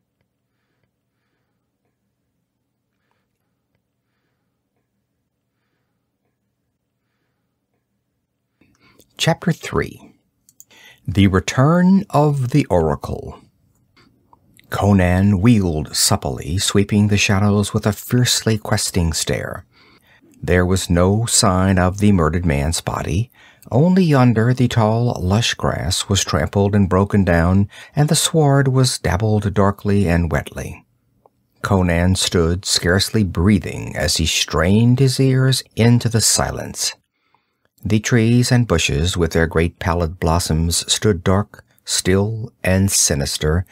Chapter 3. The Return of the Oracle. Conan wheeled supplely, sweeping the shadows with a fiercely questing stare. There was no sign of the murdered man's body. Only yonder the tall, lush grass was trampled and broken down, and the sward was dabbled darkly and wetly. Conan stood, scarcely breathing, as he strained his ears into the silence. The trees and bushes with their great pallid blossoms stood dark, still, and sinister,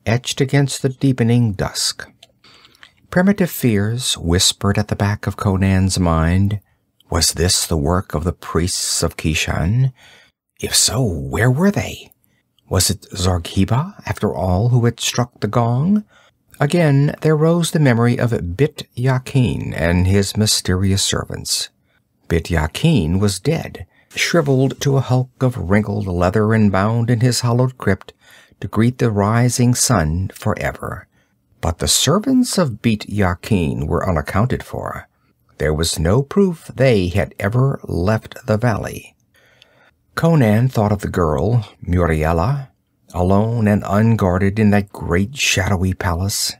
etched against the deepening dusk. Primitive fears whispered at the back of Conan's mind. Was this the work of the priests of Kishan? If so, where were they? Was it Zargheba, after all, who had struck the gong? Again there rose the memory of Bit Yakin and his mysterious servants. Bit Yakin was dead, shriveled to a hulk of wrinkled leather and bound in his hollowed crypt to greet the rising sun forever. But the servants of Bit Yakin were unaccounted for. There was no proof they had ever left the valley. Conan thought of the girl, Muriela, alone and unguarded in that great shadowy palace.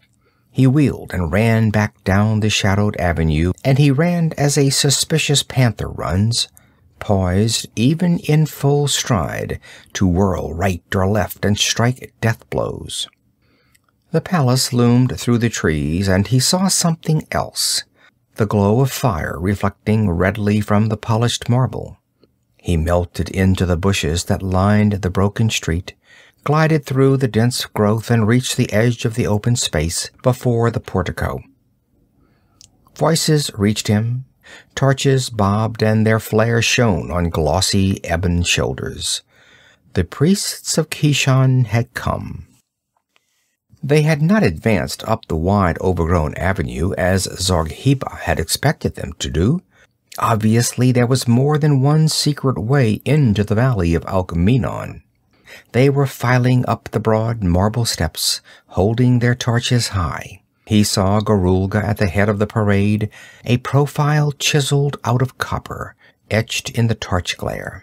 He wheeled and ran back down the shadowed avenue, and he ran as a suspicious panther runs, poised even in full stride to whirl right or left and strike death blows. The palace loomed through the trees, and he saw something else, the glow of fire reflecting redly from the polished marble. He melted into the bushes that lined the broken street, glided through the dense growth, and reached the edge of the open space before the portico. Voices reached him. Torches bobbed, and their flare shone on glossy ebon shoulders. The priests of Kishan had come. They had not advanced up the wide, overgrown avenue as Zargheba had expected them to do. Obviously, there was more than one secret way into the valley of Alkmeenon. They were filing up the broad marble steps, holding their torches high. He saw Gwahlur at the head of the parade, a profile chiseled out of copper, etched in the torch glare.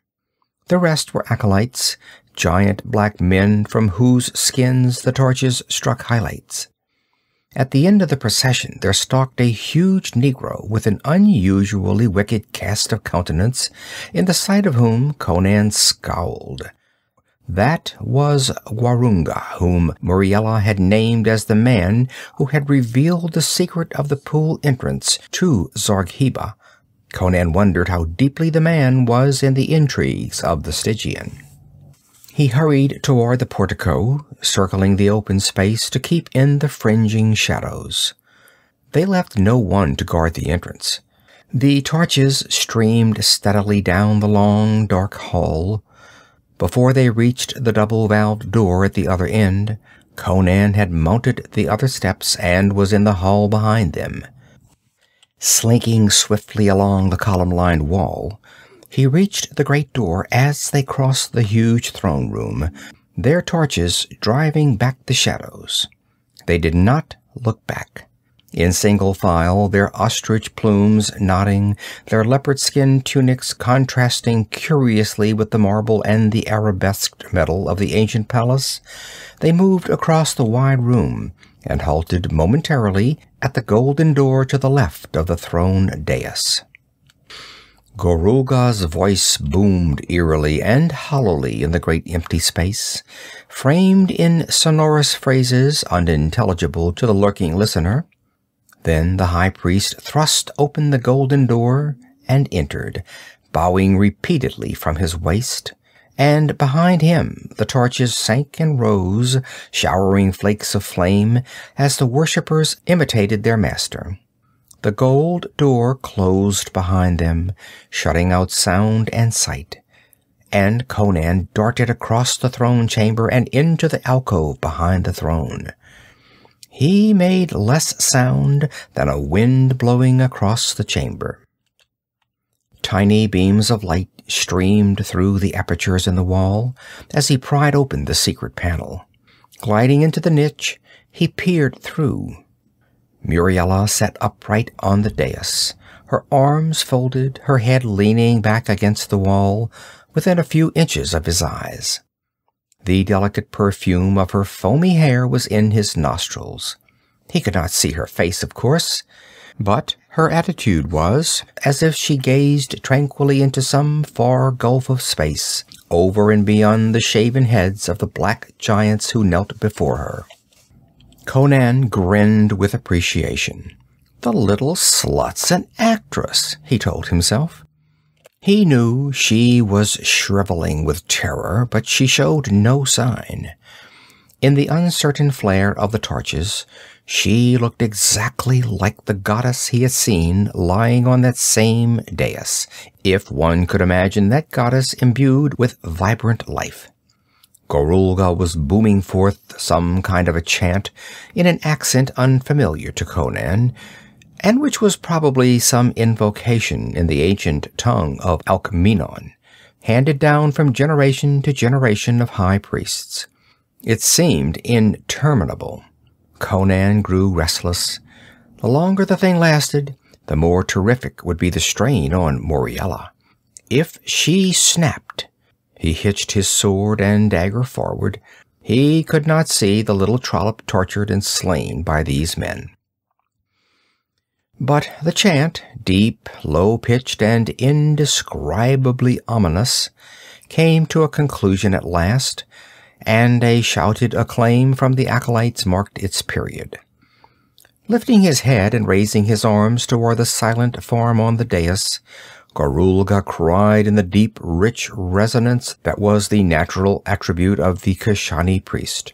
The rest were acolytes, giant black men from whose skins the torches struck highlights. At the end of the procession there stalked a huge Negro with an unusually wicked cast of countenance, in the sight of whom Conan scowled. That was Gwahlur, whom Muriela had named as the man who had revealed the secret of the pool entrance to Zargheba. Conan wondered how deeply the man was in the intrigues of the Stygian. He hurried toward the portico, circling the open space to keep in the fringing shadows. They left no one to guard the entrance. The torches streamed steadily down the long, dark hall. Before they reached the double-valved door at the other end, Conan had mounted the other steps and was in the hall behind them. Slinking swiftly along the column-lined wall, he reached the great door as they crossed the huge throne room, their torches driving back the shadows. They did not look back. In single file, their ostrich plumes nodding, their leopard-skin tunics contrasting curiously with the marble and the arabesqued metal of the ancient palace, they moved across the wide room and halted momentarily at the golden door to the left of the throne dais. Gwahlur's voice boomed eerily and hollowly in the great empty space, framed in sonorous phrases unintelligible to the lurking listener. Then the high priest thrust open the golden door and entered, bowing repeatedly from his waist, and behind him the torches sank and rose, showering flakes of flame as the worshippers imitated their master. The gold door closed behind them, shutting out sound and sight, and Conan darted across the throne chamber and into the alcove behind the throne. He made less sound than a wind blowing across the chamber. Tiny beams of light streamed through the apertures in the wall as he pried open the secret panel. Gliding into the niche, he peered through. Muriela sat upright on the dais, her arms folded, her head leaning back against the wall, within a few inches of his eyes. The delicate perfume of her foamy hair was in his nostrils. He could not see her face, of course, but her attitude was as if she gazed tranquilly into some far gulf of space, over and beyond the shaven heads of the black giants who knelt before her. Conan grinned with appreciation. The little slut's an actress, he told himself. He knew she was shriveling with terror, but she showed no sign. In the uncertain flare of the torches, she looked exactly like the goddess he had seen lying on that same dais, if one could imagine that goddess imbued with vibrant life. Gwahlur was booming forth some kind of a chant in an accent unfamiliar to Conan, and which was probably some invocation in the ancient tongue of Alkmeenon, handed down from generation to generation of high priests. It seemed interminable. Conan grew restless. The longer the thing lasted, the more terrific would be the strain on Muriela. If she snapped, he hitched his sword and dagger forward. He could not see the little trollop tortured and slain by these men. But the chant, deep, low-pitched, and indescribably ominous, came to a conclusion at last, and a shouted acclaim from the acolytes marked its period. Lifting his head and raising his arms toward the silent form on the dais, Gwahlur cried in the deep, rich resonance that was the natural attribute of the Kashani priest.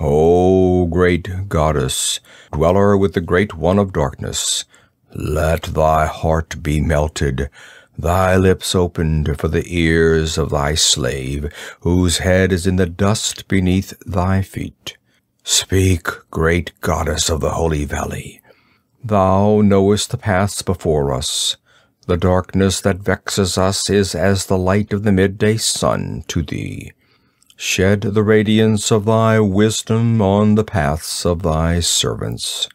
"O great goddess, dweller with the Great One of Darkness, let thy heart be melted, thy lips opened for the ears of thy slave, whose head is in the dust beneath thy feet. Speak, great goddess of the Holy Valley. Thou knowest the paths before us. The darkness that vexes us is as the light of the midday sun to thee. Shed the radiance of thy wisdom on the paths of thy servants.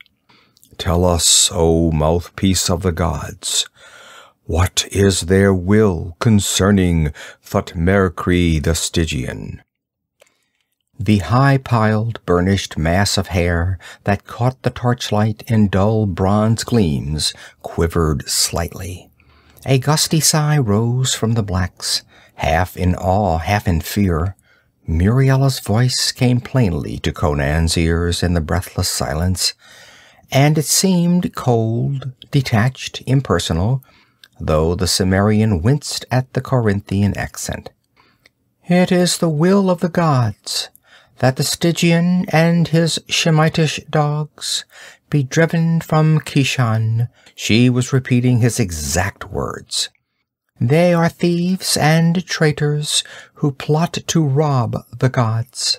Tell us, O mouthpiece of the gods, what is their will concerning Thutmekri the Stygian?" The high-piled, burnished mass of hair that caught the torchlight in dull bronze gleams quivered slightly. A gusty sigh rose from the blacks, half in awe, half in fear. Muriela's voice came plainly to Conan's ears in the breathless silence, and it seemed cold, detached, impersonal, though the Cimmerian winced at the Corinthian accent. "It is the will of the gods that the Stygian and his Shemitish dogs be driven from Kishan." She was repeating his exact words. "They are thieves and traitors who plot to rob the gods.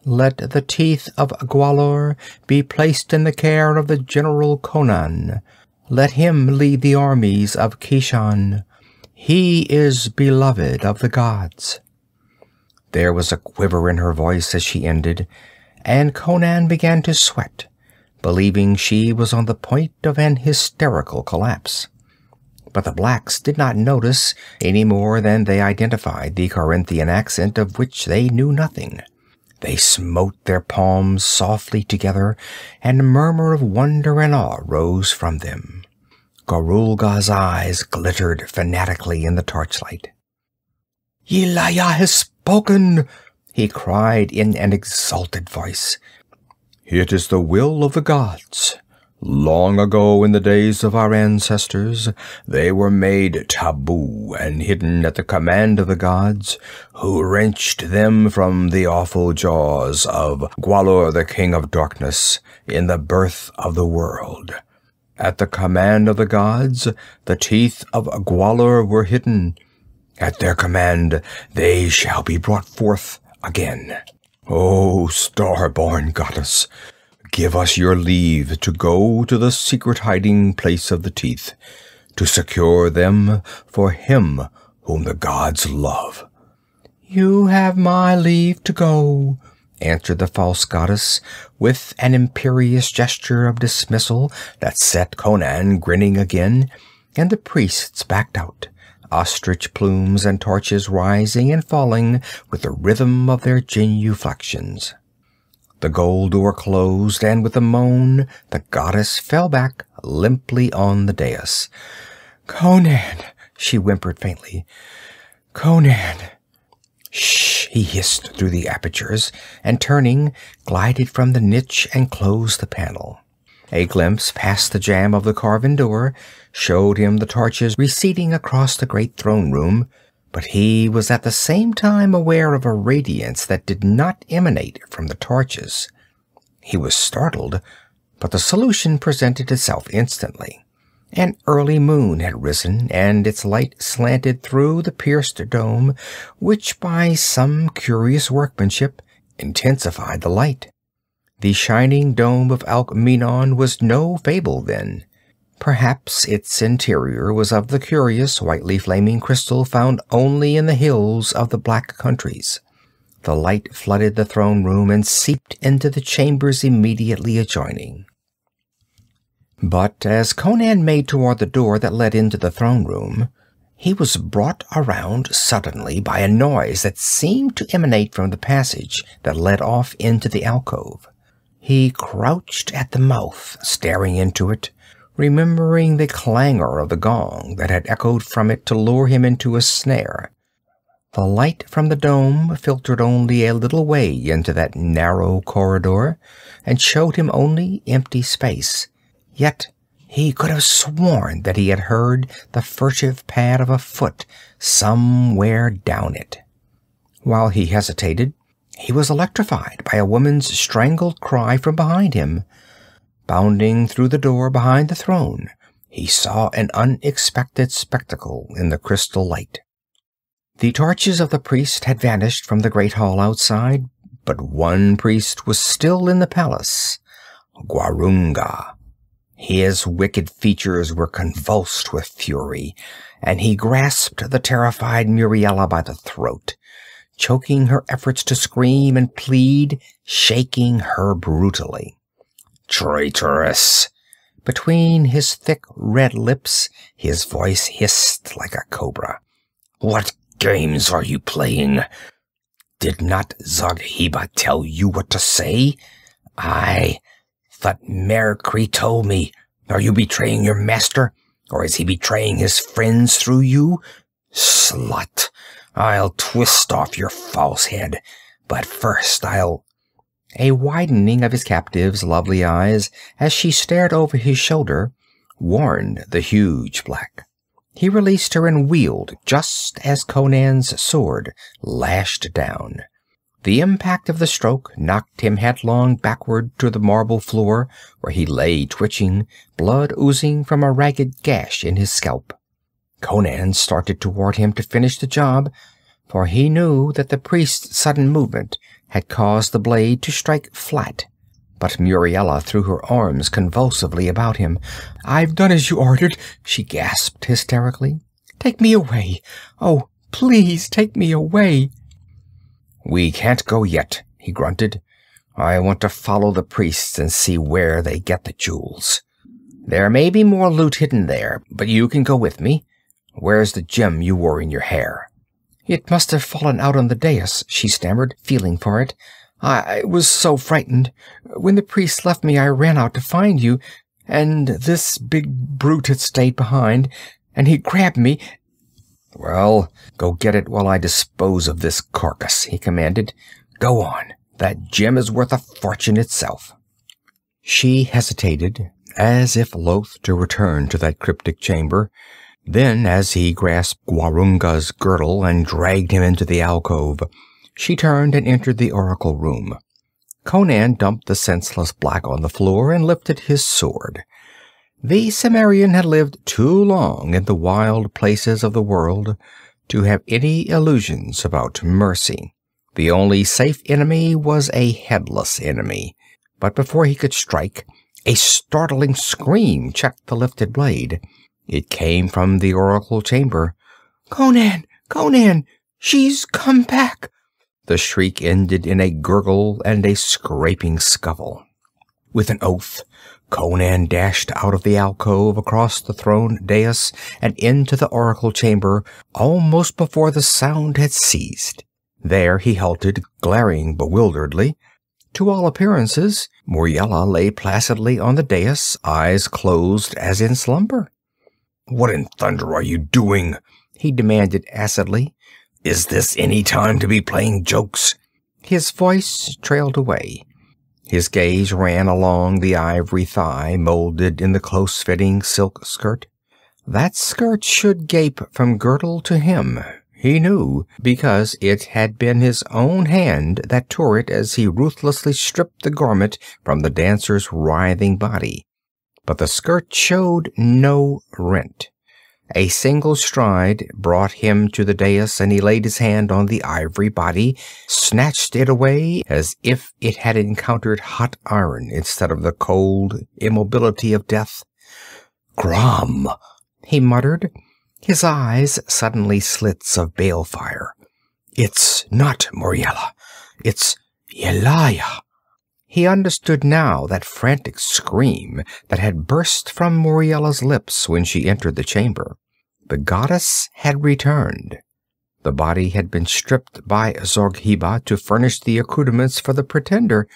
Let the teeth of Gwahlur be placed in the care of the General Conan. Let him lead the armies of Kishan. He is beloved of the gods." There was a quiver in her voice as she ended, and Conan began to sweat, believing she was on the point of an hysterical collapse. But the blacks did not notice any more than they identified the Corinthian accent of which they knew nothing. They smote their palms softly together, and a murmur of wonder and awe rose from them. Gwahlur's eyes glittered fanatically in the torchlight. "Yelaya has spoken!" he cried in an exalted voice. "It is the will of the gods. Long ago, in the days of our ancestors, they were made taboo and hidden at the command of the gods, who wrenched them from the awful jaws of Gwahlur, the King of Darkness, in the birth of the world. At the command of the gods, the teeth of Gwahlur were hidden. At their command, they shall be brought forth again. O star-born goddess, give us your leave to go to the secret hiding place of the teeth, to secure them for him whom the gods love." "You have my leave to go," answered the false goddess, with an imperious gesture of dismissal that set Conan grinning again, and the priests backed out, ostrich plumes and torches rising and falling with the rhythm of their genuflections. The gold door closed, and with a moan, the goddess fell back limply on the dais. "Conan," she whimpered faintly. "Conan." "Shh," he hissed through the apertures, and turning, glided from the niche and closed the panel. A glimpse past the jamb of the carven door showed him the torches receding across the great throne room, but he was at the same time aware of a radiance that did not emanate from the torches. He was startled, but the solution presented itself instantly. An early moon had risen, and its light slanted through the pierced dome, which by some curious workmanship intensified the light. The shining dome of Alkmeenon was no fable, then. Perhaps its interior was of the curious, whitely flaming crystal found only in the hills of the Black Countries. The light flooded the throne room and seeped into the chambers immediately adjoining. But as Conan made toward the door that led into the throne room, he was brought around suddenly by a noise that seemed to emanate from the passage that led off into the alcove. He crouched at the mouth, staring into it, remembering the clangor of the gong that had echoed from it to lure him into a snare. The light from the dome filtered only a little way into that narrow corridor and showed him only empty space. Yet he could have sworn that he had heard the furtive pad of a foot somewhere down it. While he hesitated, he was electrified by a woman's strangled cry from behind him. Bounding through the door behind the throne, he saw an unexpected spectacle in the crystal light. The torches of the priest had vanished from the great hall outside, but one priest was still in the palace, Gwahlur. His wicked features were convulsed with fury, and he grasped the terrified Muriela by the throat, choking her efforts to scream and plead, shaking her brutally. "Traitoress!" Between his thick red lips, his voice hissed like a cobra. "What games are you playing? Did not Zargheba tell you what to say? Thought Merkri told me. Are you betraying your master, or is he betraying his friends through you? Slut! I'll twist off your false head, but first I'll—" A widening of his captive's lovely eyes as she stared over his shoulder warned the huge black. He released her and wheeled just as Conan's sword lashed down. The impact of the stroke knocked him headlong backward to the marble floor, where he lay twitching, blood oozing from a ragged gash in his scalp. Conan started toward him to finish the job, for he knew that the priest's sudden movement had caused the blade to strike flat. But Muriela threw her arms convulsively about him. "I've done as you ordered," she gasped hysterically. "Take me away. Oh, please take me away." "We can't go yet," he grunted. "I want to follow the priests and see where they get the jewels. There may be more loot hidden there, but you can go with me. Where's the gem you wore in your hair?" "It must have fallen out on the dais," she stammered, feeling for it. I was so frightened. When the priest left me, I ran out to find you, and this big brute had stayed behind, and he grabbed me." "Well, go get it while I dispose of this carcass," he commanded. "Go on. That gem is worth a fortune itself." She hesitated, as if loath to return to that cryptic chamber. Then, as he grasped Gwahlur's girdle and dragged him into the alcove, she turned and entered the oracle room. Conan dumped the senseless black on the floor and lifted his sword. The Cimmerian had lived too long in the wild places of the world to have any illusions about mercy. The only safe enemy was a headless enemy. But before he could strike, a startling scream checked the lifted blade. It came from the oracle chamber. "Conan! Conan! She's come back!" The shriek ended in a gurgle and a scraping scuffle. With an oath, Conan dashed out of the alcove, across the throne dais, and into the oracle chamber almost before the sound had ceased. There he halted, glaring bewilderedly. To all appearances, Muriela lay placidly on the dais, eyes closed as in slumber. "What in thunder are you doing?" he demanded acidly. "Is this any time to be playing jokes?" His voice trailed away. His gaze ran along the ivory thigh molded in the close-fitting silk skirt. That skirt should gape from girdle to hem, he knew, because it had been his own hand that tore it as he ruthlessly stripped the garment from the dancer's writhing body. But the skirt showed no rent. A single stride brought him to the dais, and he laid his hand on the ivory body, snatched it away as if it had encountered hot iron instead of the cold immobility of death. "Grom!" he muttered, his eyes suddenly slits of balefire. "It's not Muriela. It's Yelaya." He understood now that frantic scream that had burst from Muriella's lips when she entered the chamber. The goddess had returned. The body had been stripped by Zorghiba to furnish the accoutrements for the pretender,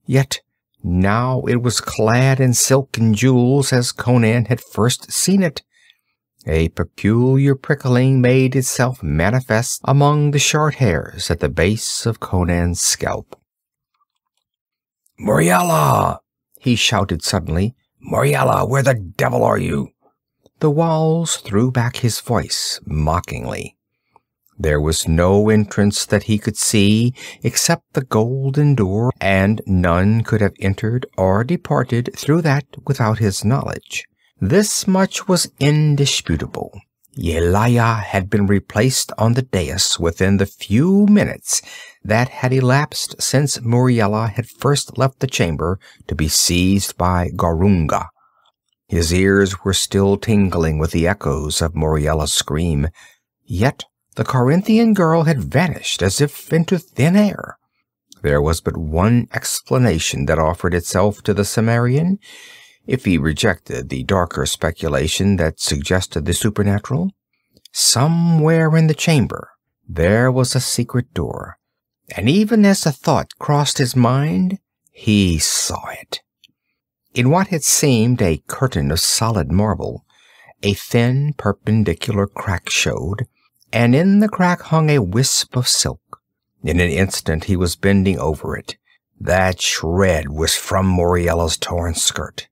yet now it was clad in silk and jewels as Conan had first seen it. A peculiar prickling made itself manifest among the short hairs at the base of Conan's scalp. "Muriella!" he shouted suddenly. "Muriella, where the devil are you?" The walls threw back his voice mockingly. There was no entrance that he could see except the golden door, and none could have entered or departed through that without his knowledge. This much was indisputable. Yelaya had been replaced on the dais within the few minutes that had elapsed since Muriella had first left the chamber to be seized by Garunga. His ears were still tingling with the echoes of Muriella's scream, yet the Corinthian girl had vanished as if into thin air. There was but one explanation that offered itself to the Cimmerian, if he rejected the darker speculation that suggested the supernatural. Somewhere in the chamber there was a secret door, and even as the thought crossed his mind, he saw it. In what had seemed a curtain of solid marble, a thin perpendicular crack showed, and in the crack hung a wisp of silk. In an instant he was bending over it. That shred was from Muriella's torn skirt.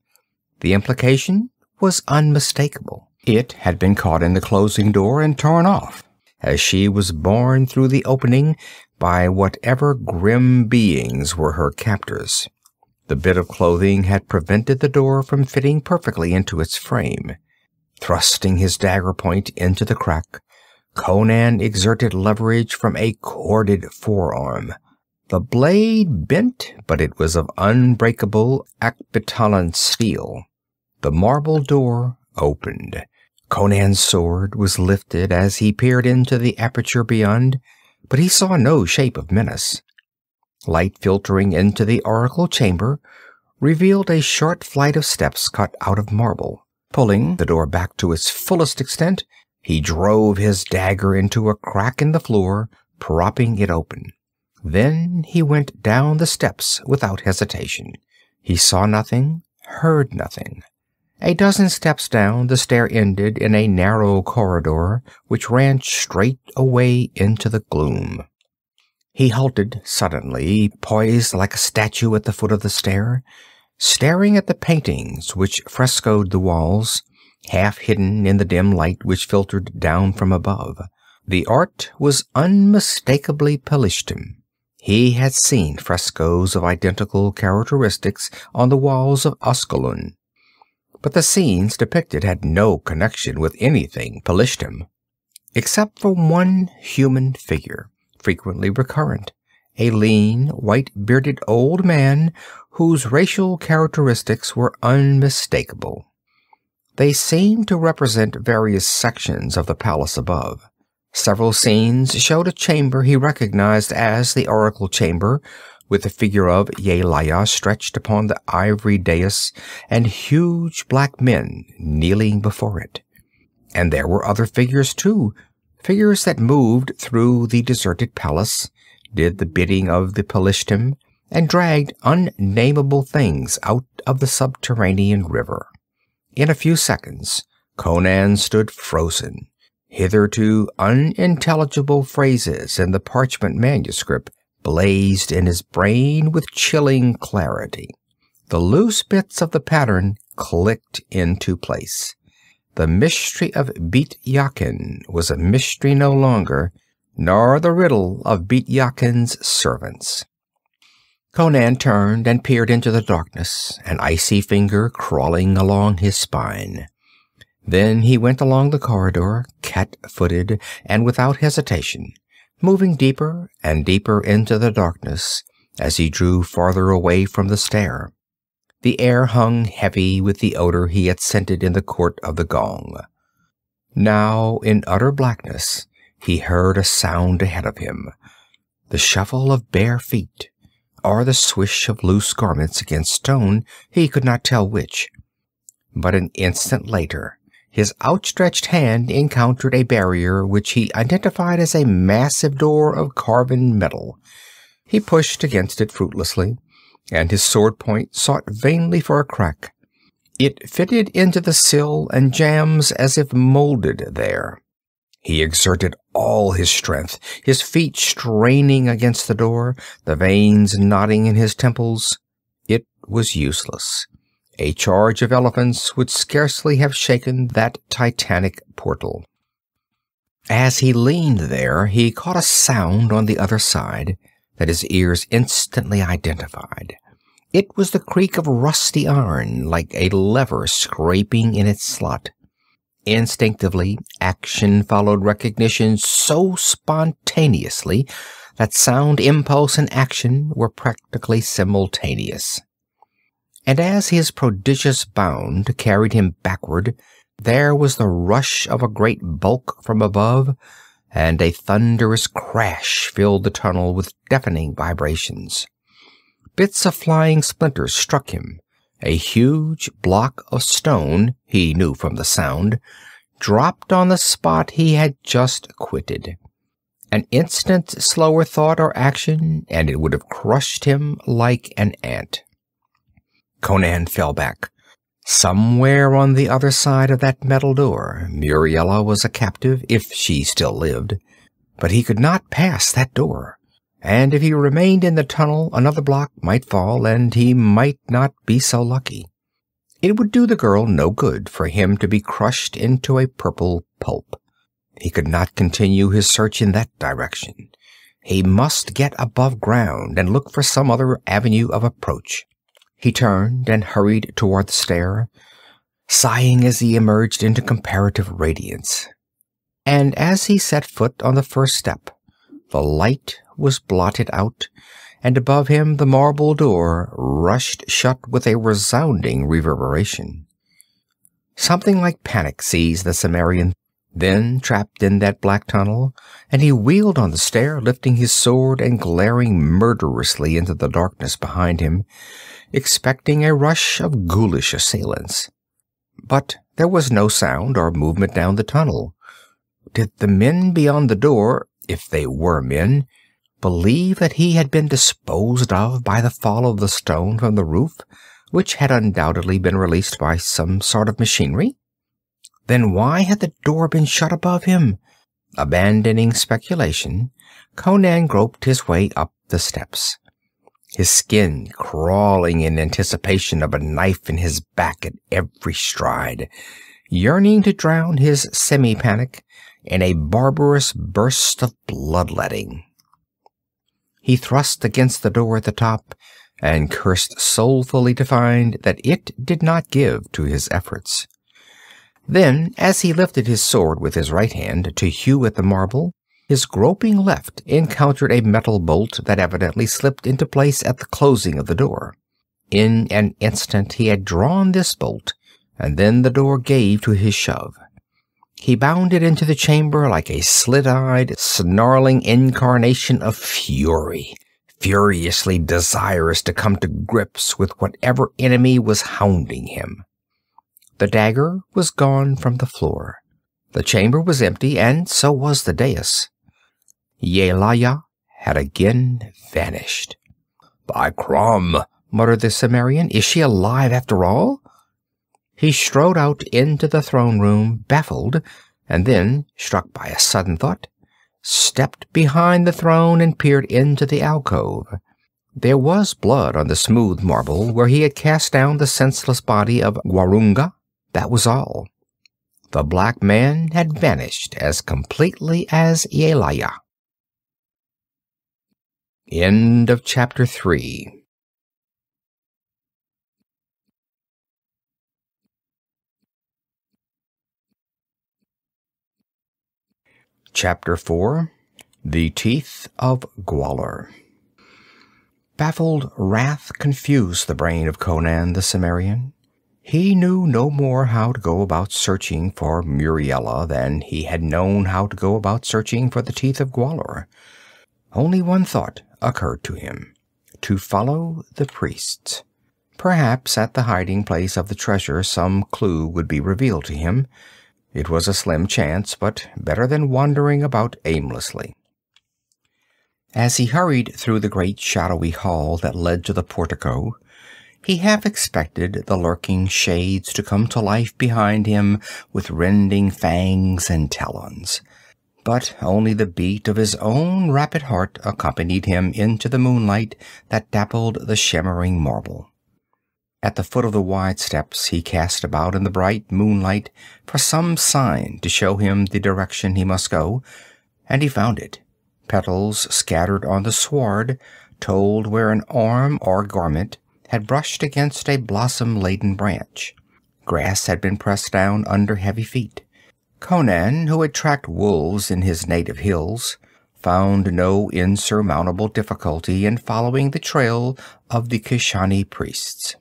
The implication was unmistakable. It had been caught in the closing door and torn off, as she was borne through the opening by whatever grim beings were her captors. The bit of clothing had prevented the door from fitting perfectly into its frame. Thrusting his dagger point into the crack, Conan exerted leverage from a corded forearm. The blade bent, but it was of unbreakable Akbitalan steel. The marble door opened. Conan's sword was lifted as he peered into the aperture beyond, but he saw no shape of menace. Light filtering into the oracle chamber revealed a short flight of steps cut out of marble. Pulling the door back to its fullest extent, he drove his dagger into a crack in the floor, propping it open. Then he went down the steps without hesitation. He saw nothing, heard nothing. A dozen steps down, the stair ended in a narrow corridor which ran straight away into the gloom. He halted suddenly, poised like a statue at the foot of the stair, staring at the paintings which frescoed the walls, half hidden in the dim light which filtered down from above. The art was unmistakably Pelishtim. He had seen frescoes of identical characteristics on the walls of Ascalon, but the scenes depicted had no connection with anything Pelishtim, except for one human figure, frequently recurrent, a lean, white-bearded old man whose racial characteristics were unmistakable. They seemed to represent various sections of the palace above. Several scenes showed a chamber he recognized as the oracle chamber, with the figure of Yelaya stretched upon the ivory dais and huge black men kneeling before it. And there were other figures too, figures that moved through the deserted palace, did the bidding of the Pelishtim, and dragged unnameable things out of the subterranean river. In a few seconds, Conan stood frozen. Hitherto unintelligible phrases in the parchment manuscript blazed in his brain with chilling clarity. The loose bits of the pattern clicked into place. The mystery of Beit Yakin was a mystery no longer, nor the riddle of Beit Yakin's servants. Conan turned and peered into the darkness, an icy finger crawling along his spine. Then he went along the corridor, cat-footed and without hesitation, moving deeper and deeper into the darkness as he drew farther away from the stair. The air hung heavy with the odor he had scented in the court of the gong. Now, in utter blackness, he heard a sound ahead of him, the shuffle of bare feet. or the swish of loose garments against stone, he could not tell which. But an instant later, his outstretched hand encountered a barrier which he identified as a massive door of carven metal. He pushed against it fruitlessly, and his sword point sought vainly for a crack. It fitted into the sill and jambs as if molded there. He exerted all his strength, his feet straining against the door, the veins knotting in his temples. It was useless. A charge of elephants would scarcely have shaken that titanic portal. As he leaned there, he caught a sound on the other side that his ears instantly identified. It was the creak of rusty iron, like a lever scraping in its slot. Instinctively, action followed recognition so spontaneously that sound, impulse, and action were practically simultaneous. And as his prodigious bound carried him backward, there was the rush of a great bulk from above, and a thunderous crash filled the tunnel with deafening vibrations. Bits of flying splinters struck him. A huge block of stone, he knew from the sound, dropped on the spot he had just quitted. An instant's slower thought or action, and it would have crushed him like an ant. Conan fell back. Somewhere on the other side of that metal door, Muriela was a captive, if she still lived. But he could not pass that door, and if he remained in the tunnel, another block might fall, and he might not be so lucky. It would do the girl no good for him to be crushed into a purple pulp. He could not continue his search in that direction. He must get above ground and look for some other avenue of approach. He turned and hurried toward the stair, sighing as he emerged into comparative radiance. And as he set foot on the first step, the light was blotted out, and above him the marble door rushed shut with a resounding reverberation. Something like panic seized the Cimmerian, then trapped in that black tunnel, and he wheeled on the stair, lifting his sword and glaring murderously into the darkness behind him, expecting a rush of ghoulish assailants. But there was no sound or movement down the tunnel. Did the men beyond the door, if they were men, believe that he had been disposed of by the fall of the stone from the roof, which had undoubtedly been released by some sort of machinery? Then why had the door been shut above him? Abandoning speculation, Conan groped his way up the steps, his skin crawling in anticipation of a knife in his back at every stride, yearning to drown his semi-panic in a barbarous burst of bloodletting. He thrust against the door at the top, and cursed soulfully to find that it did not give to his efforts. Then, as he lifted his sword with his right hand to hew at the marble, his groping left encountered a metal bolt that evidently slipped into place at the closing of the door. In an instant he had drawn this bolt, and then the door gave to his shove. He bounded into the chamber like a slit-eyed, snarling incarnation of fury, furiously desirous to come to grips with whatever enemy was hounding him. The dagger was gone from the floor. The chamber was empty, and so was the dais. Yelaya had again vanished. "By Crom," muttered the Cimmerian, "is she alive after all?" He strode out into the throne room, baffled, and then, struck by a sudden thought, stepped behind the throne and peered into the alcove. There was blood on the smooth marble where he had cast down the senseless body of Gwahlur. That was all. The black man had vanished as completely as Yelaya. End of Chapter 3. Chapter 4. The Teeth of Gwahlur. Baffled wrath confused the brain of Conan the Cimmerian. He knew no more how to go about searching for Muriela than he had known how to go about searching for the teeth of Gwahlur. Only one thought occurred to him: to follow the priests. Perhaps at the hiding place of the treasure some clue would be revealed to him. It was a slim chance, but better than wandering about aimlessly. As he hurried through the great shadowy hall that led to the portico, he half expected the lurking shades to come to life behind him with rending fangs and talons. But only the beat of his own rapid heart accompanied him into the moonlight that dappled the shimmering marble. At the foot of the wide steps he cast about in the bright moonlight for some sign to show him the direction he must go, and he found it. Petals scattered on the sward told where an arm or garment had brushed against a blossom-laden branch. Grass had been pressed down under heavy feet. Conan, who had tracked wolves in his native hills, found no insurmountable difficulty in following the trail of the Kishani priests.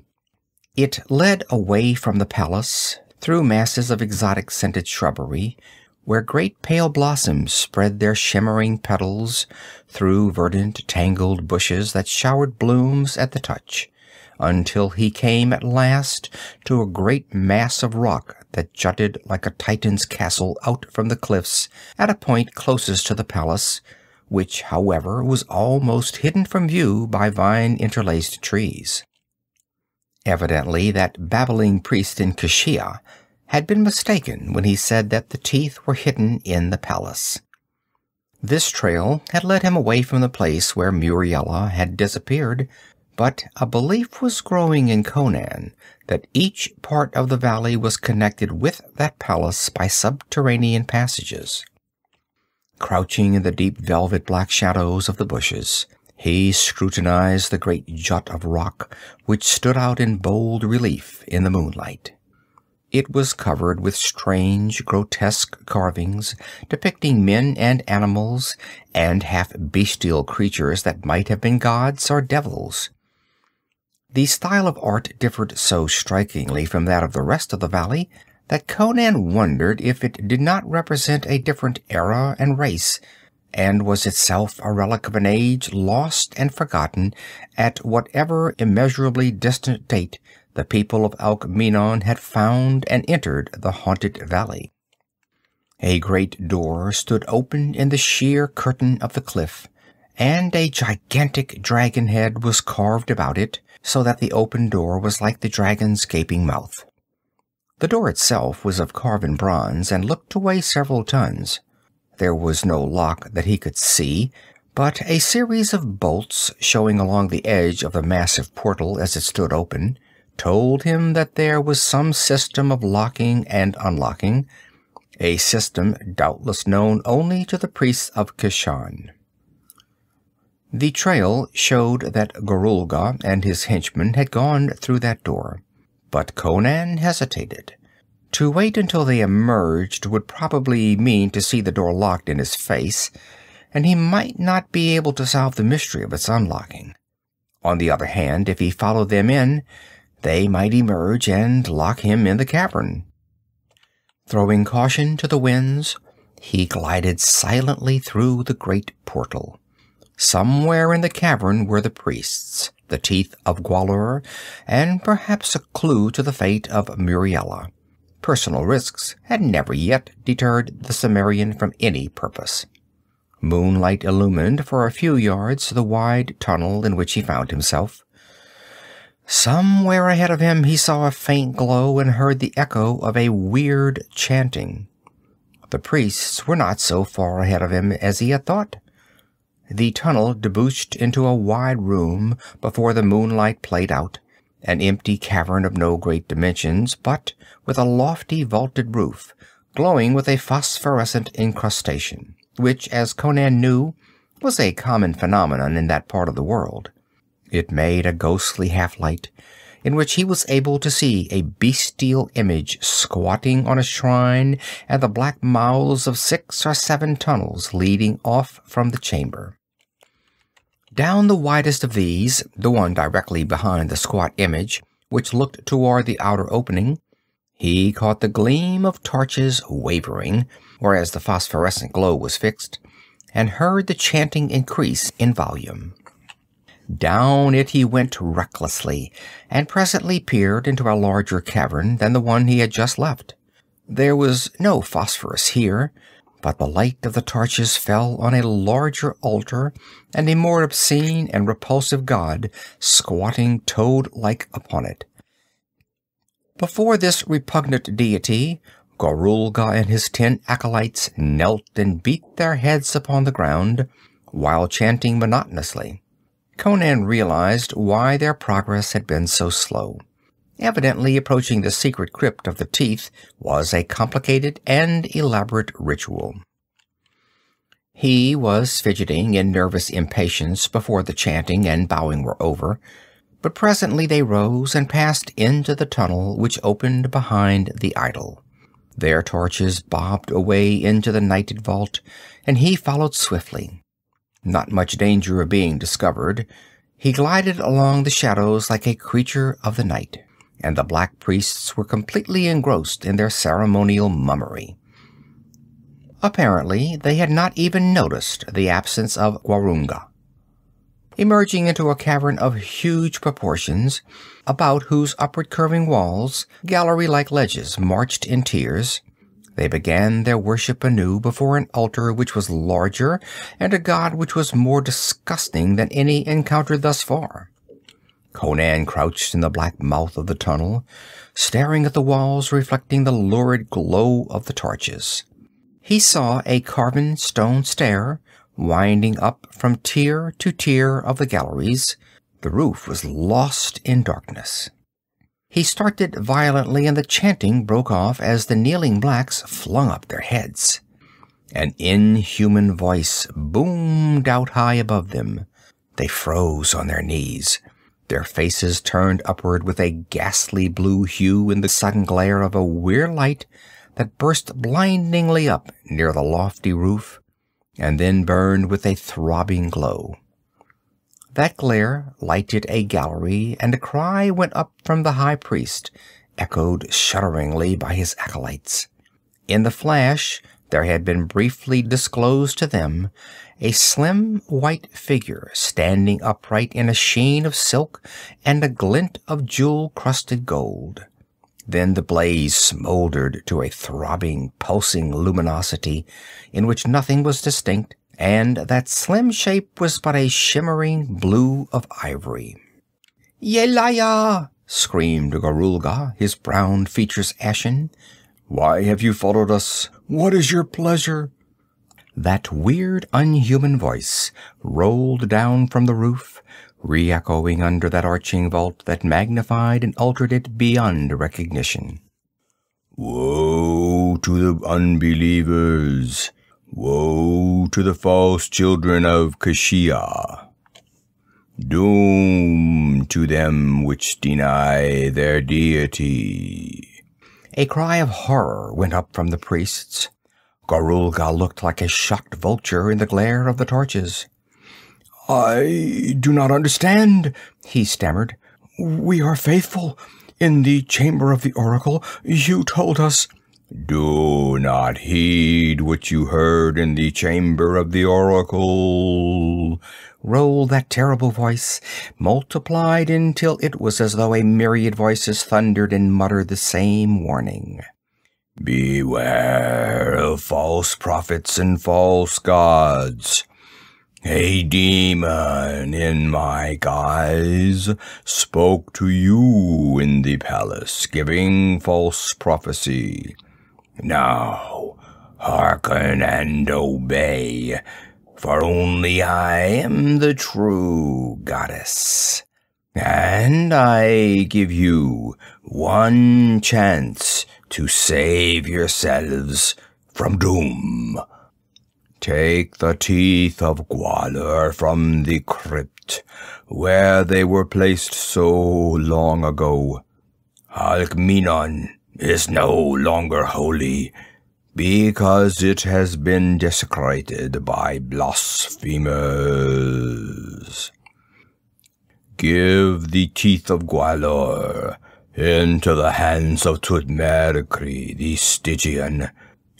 It led away from the palace, through masses of exotic scented shrubbery, where great pale blossoms spread their shimmering petals, through verdant, tangled bushes that showered blooms at the touch, until he came at last to a great mass of rock that jutted like a Titan's castle out from the cliffs at a point closest to the palace, which, however, was almost hidden from view by vine-interlaced trees. Evidently that babbling priest in Kashia had been mistaken when he said that the teeth were hidden in the palace. This trail had led him away from the place where Muriela had disappeared, but a belief was growing in Conan that each part of the valley was connected with that palace by subterranean passages. Crouching in the deep velvet black shadows of the bushes, he scrutinized the great jut of rock which stood out in bold relief in the moonlight. It was covered with strange, grotesque carvings depicting men and animals and half-bestial creatures that might have been gods or devils. The style of art differed so strikingly from that of the rest of the valley that Conan wondered if it did not represent a different era and race, and was itself a relic of an age lost and forgotten at whatever immeasurably distant date the people of Alkmeenon had found and entered the haunted valley. A great door stood open in the sheer curtain of the cliff, and a gigantic dragon head was carved about it, so that the open door was like the dragon's gaping mouth. The door itself was of carven bronze and looked to weigh several tons. There was no lock that he could see, but a series of bolts showing along the edge of the massive portal as it stood open told him that there was some system of locking and unlocking, a system doubtless known only to the priests of Kishan. The trail showed that Gwahlur and his henchmen had gone through that door, but Conan hesitated. To wait until they emerged would probably mean to see the door locked in his face, and he might not be able to solve the mystery of its unlocking. On the other hand, if he followed them in, they might emerge and lock him in the cavern. Throwing caution to the winds, he glided silently through the great portal. Somewhere in the cavern were the priests, the teeth of Gwahlur, and perhaps a clue to the fate of Muriela. Personal risks had never yet deterred the Cimmerian from any purpose. Moonlight illumined for a few yards the wide tunnel in which he found himself. Somewhere ahead of him he saw a faint glow and heard the echo of a weird chanting. The priests were not so far ahead of him as he had thought. The tunnel debouched into a wide room before the moonlight played out, an empty cavern of no great dimensions, but with a lofty vaulted roof, glowing with a phosphorescent incrustation, which, as Conan knew, was a common phenomenon in that part of the world. It made a ghostly half-light, in which he was able to see a bestial image squatting on a shrine and the black mouths of 6 or 7 tunnels leading off from the chamber. Down the widest of these, the one directly behind the squat image, which looked toward the outer opening, he caught the gleam of torches wavering, whereas the phosphorescent glow was fixed, and heard the chanting increase in volume. Down it he went recklessly, and presently peered into a larger cavern than the one he had just left. There was no phosphorus here, but the light of the torches fell on a larger altar and a more obscene and repulsive god squatting toad-like upon it. Before this repugnant deity, Gwahlur and his 10 acolytes knelt and beat their heads upon the ground, while chanting monotonously. Conan realized why their progress had been so slow. Evidently, approaching the secret crypt of the teeth was a complicated and elaborate ritual. He was fidgeting in nervous impatience before the chanting and bowing were over, but presently they rose and passed into the tunnel which opened behind the idol. Their torches bobbed away into the nighted vault, and he followed swiftly. Not much danger of being discovered, he glided along the shadows like a creature of the night, and the black priests were completely engrossed in their ceremonial mummery. Apparently, they had not even noticed the absence of Gwahlur. Emerging into a cavern of huge proportions, about whose upward curving walls gallery-like ledges marched in tiers, they began their worship anew before an altar which was larger and a god which was more disgusting than any encountered thus far. Conan crouched in the black mouth of the tunnel, staring at the walls reflecting the lurid glow of the torches. He saw a carven stone stair winding up from tier to tier of the galleries. The roof was lost in darkness. He started violently, and the chanting broke off as the kneeling blacks flung up their heads. An inhuman voice boomed out high above them. They froze on their knees, their faces turned upward with a ghastly blue hue in the sudden glare of a weird light that burst blindingly up near the lofty roof, and then burned with a throbbing glow. That glare lighted a gallery, and a cry went up from the high priest, echoed shudderingly by his acolytes. In the flash, there had been briefly disclosed to them a slim white figure standing upright in a sheen of silk and a glint of jewel-crusted gold. Then the blaze smoldered to a throbbing, pulsing luminosity in which nothing was distinct, and that slim shape was but a shimmering blue of ivory. "Yelaya!" screamed Gwahlur, his brown features ashen. "Why have you followed us? What is your pleasure?" That weird, unhuman voice rolled down from the roof, re-echoing under that arching vault that magnified and altered it beyond recognition. "Woe to the unbelievers! Woe to the false children of Kashia! Doom to them which deny their deity!" A cry of horror went up from the priests. Gwahlur looked like a shocked vulture in the glare of the torches. "I do not understand," he stammered. "We are faithful. In the chamber of the oracle, you told us—" "Do not heed what you heard in the chamber of the oracle," rolled that terrible voice, multiplied until it was as though a myriad voices thundered and muttered the same warning. "Beware of false prophets and false gods. A demon in my guise spoke to you in the palace, giving false prophecy. Now, hearken and obey, for only I am the true goddess. And I give you one chance to save yourselves from doom. Take the teeth of Gwahlur from the crypt where they were placed so long ago. Alkmeenon is no longer holy because it has been desecrated by blasphemers. Give the teeth of Gwahlur into the hands of Thutmekri the Stygian,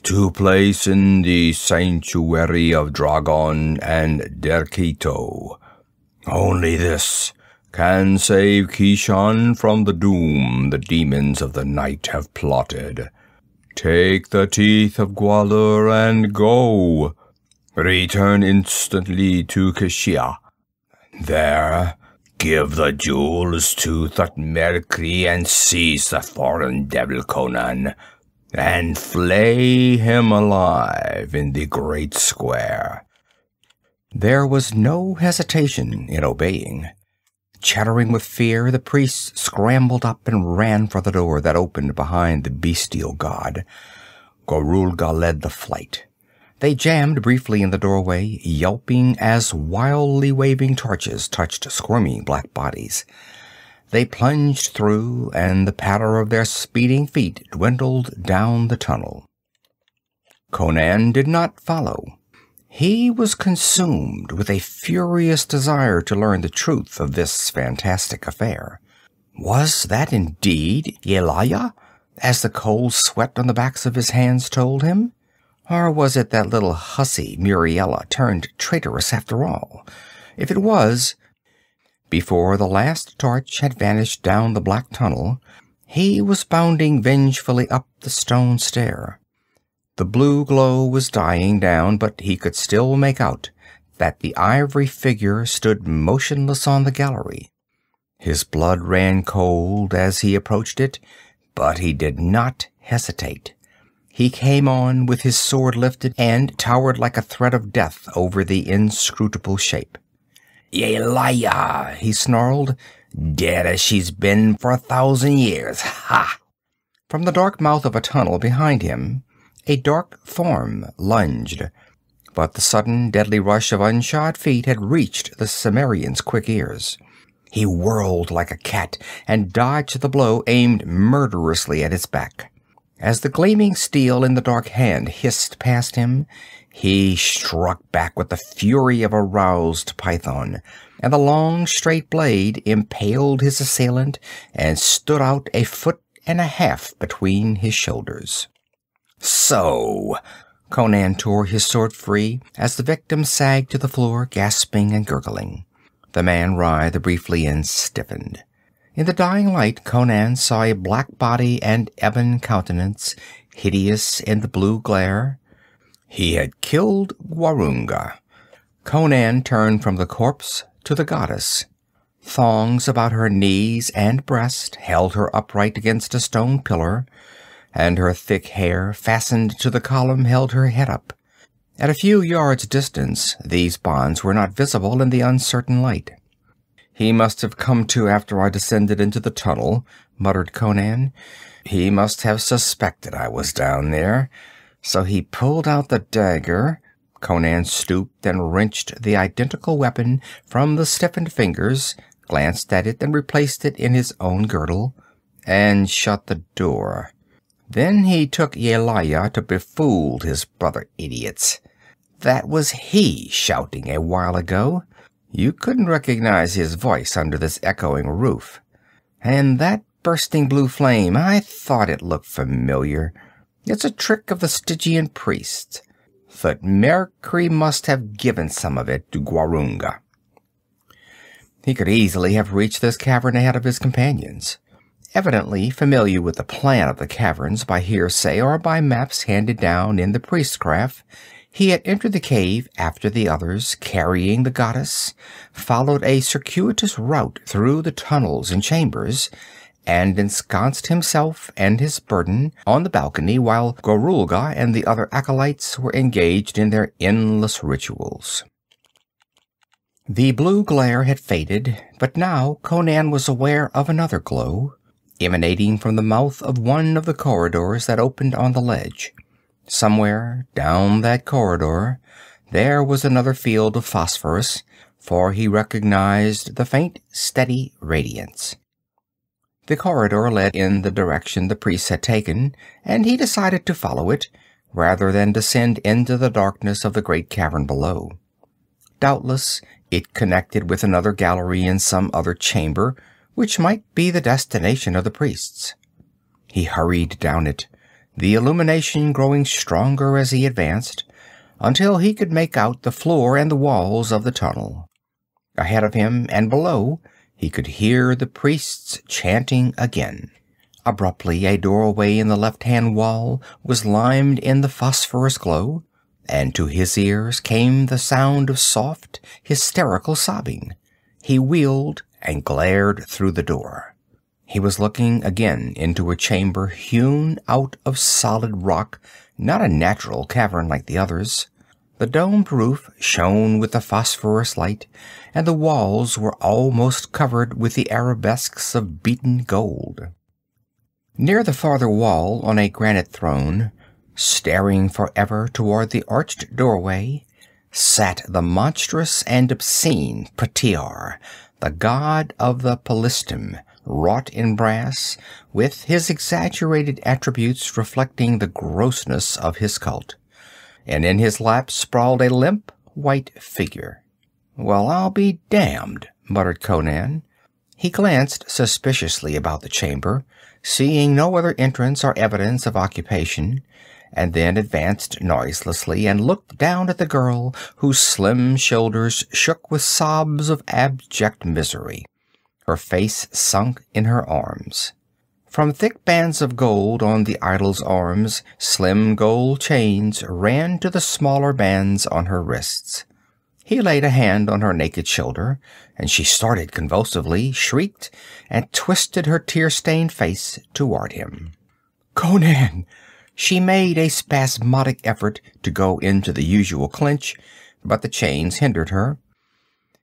to place in the sanctuary of Dragon and Derketo. Only this can save Kishan from the doom the demons of the night have plotted. Take the teeth of Gwahlur and go. Return instantly to Kashia. There, give the jewels to Thutmekri and seize the foreign devil Conan, and flay him alive in the great square. There was no hesitation in obeying. Chattering with fear, the priests scrambled up and ran for the door that opened behind the bestial god. Gwahlur led the flight. They jammed briefly in the doorway, yelping as wildly waving torches touched squirming black bodies. They plunged through, and the patter of their speeding feet dwindled down the tunnel. Conan did not follow. He was consumed with a furious desire to learn the truth of this fantastic affair. Was that indeed Yelaya, as the cold sweat on the backs of his hands told him? Or was it that little hussy Muriela turned traitorous after all? If it was, before the last torch had vanished down the black tunnel, he was bounding vengefully up the stone stair. The blue glow was dying down, but he could still make out that the ivory figure stood motionless on the gallery. His blood ran cold as he approached it, but he did not hesitate. He came on with his sword lifted and towered like a threat of death over the inscrutable shape. Yelaya, he snarled, dead as she's been for 1,000 years. Ha! From the dark mouth of a tunnel behind him, a dark form lunged, but the sudden deadly rush of unshod feet had reached the Cimmerian's quick ears. He whirled like a cat and dodged the blow aimed murderously at his back. As the gleaming steel in the dark hand hissed past him, he struck back with the fury of a roused python, and the long straight blade impaled his assailant and stood out 1.5 feet between his shoulders. So, Conan tore his sword free as the victim sagged to the floor, gasping and gurgling. The man writhed briefly and stiffened. In the dying light, Conan saw a black body and ebon countenance, hideous in the blue glare. He had killed Gwahlur. Conan turned from the corpse to the goddess. Thongs about her knees and breast held her upright against a stone pillar, and her thick hair, fastened to the column, held her head up. At a few yards' distance, these bonds were not visible in the uncertain light. "He must have come to after I descended into the tunnel," muttered Conan. "He must have suspected I was down there, so he pulled out the dagger." Conan stooped and wrenched the identical weapon from the stiffened fingers, glanced at it and replaced it in his own girdle, and shut the door. Then he took Yelaya to befool his brother idiots. That was he shouting a while ago. You couldn't recognize his voice under this echoing roof. And that bursting blue flame, I thought it looked familiar. It's a trick of the Stygian priests. Thutmekri must have given some of it to Gwahlur. He could easily have reached this cavern ahead of his companions. Evidently familiar with the plan of the caverns by hearsay or by maps handed down in the priestcraft, he had entered the cave after the others, carrying the goddess, followed a circuitous route through the tunnels and chambers, and ensconced himself and his burden on the balcony while Gwahlur and the other acolytes were engaged in their endless rituals. The blue glare had faded, but now Conan was aware of another glow, emanating from the mouth of one of the corridors that opened on the ledge. Somewhere down that corridor there was another field of phosphorus, for he recognized the faint, steady radiance. The corridor led in the direction the priests had taken, and he decided to follow it, rather than descend into the darkness of the great cavern below. Doubtless it connected with another gallery in some other chamber, which might be the destination of the priests. He hurried down it, the illumination growing stronger as he advanced, until he could make out the floor and the walls of the tunnel. Ahead of him and below, he could hear the priests chanting again. Abruptly, a doorway in the left-hand wall was limned in the phosphorus glow, and to his ears came the sound of soft, hysterical sobbing. He wheeled and glared through the door. He was looking again into a chamber hewn out of solid rock, not a natural cavern like the others. The domed roof shone with the phosphorus light, and the walls were almost covered with the arabesques of beaten gold. Near the farther wall, on a granite throne, staring forever toward the arched doorway, sat the monstrous and obscene Pratiar, the god of the Pelistim, wrought in brass, with his exaggerated attributes reflecting the grossness of his cult. And in his lap sprawled a limp, white figure. "Well, I'll be damned," muttered Conan. He glanced suspiciously about the chamber, seeing no other entrance or evidence of occupation, and then advanced noiselessly and looked down at the girl whose slim shoulders shook with sobs of abject misery. Her face sunk in her arms. From thick bands of gold on the idol's arms, slim gold chains ran to the smaller bands on her wrists. He laid a hand on her naked shoulder, and she started convulsively, shrieked, and twisted her tear-stained face toward him. "Conan!" She made a spasmodic effort to go into the usual clinch, but the chains hindered her.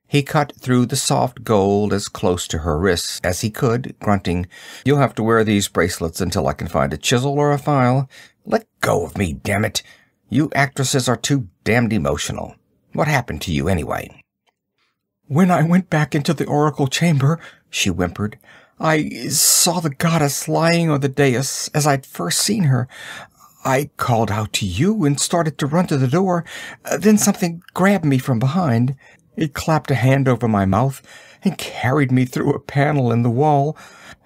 He cut through the soft gold as close to her wrists as he could, grunting, "You'll have to wear these bracelets until I can find a chisel or a file. Let go of me, damn it! You actresses are too damned emotional. What happened to you, anyway?" "When I went back into the oracle chamber," she whimpered, "I saw the goddess lying on the dais as I'd first seen her. I called out to you and started to run to the door. Then something grabbed me from behind. It clapped a hand over my mouth and carried me through a panel in the wall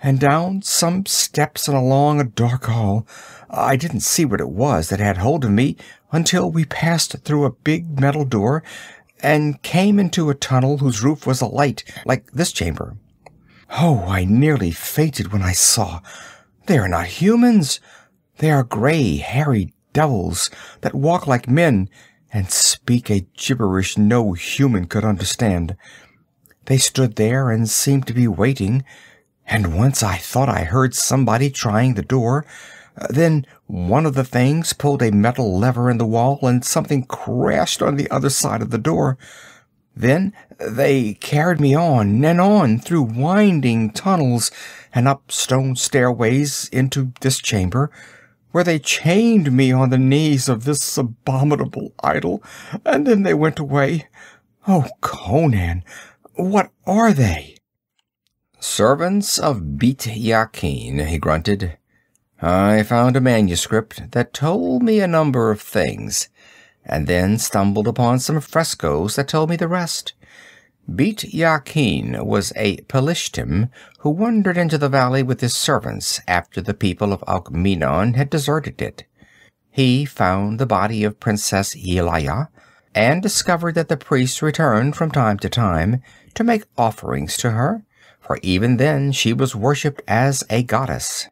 and down some steps and along a dark hall. I didn't see what it was that had hold of me until we passed through a big metal door and came into a tunnel whose roof was alight, like this chamber. Oh, I nearly fainted when I saw. They are not humans. They are gray, hairy devils that walk like men and speak a gibberish no human could understand. They stood there and seemed to be waiting, and once I thought I heard somebody trying the door. Then one of the things pulled a metal lever in the wall and something crashed on the other side of the door. Then they carried me on and on through winding tunnels and up stone stairways into this chamber, where they chained me on the knees of this abominable idol, and then they went away. Oh, Conan, what are they?" "Servants of Bit Yakin," he grunted. "I found a manuscript that told me a number of things, and then stumbled upon some frescoes that told me the rest. Bit Yakin was a Pelishtim who wandered into the valley with his servants after the people of Alkmenon had deserted it. He found the body of Princess Yelaya and discovered that the priests returned from time to make offerings to her, for even then she was worshipped as a goddess.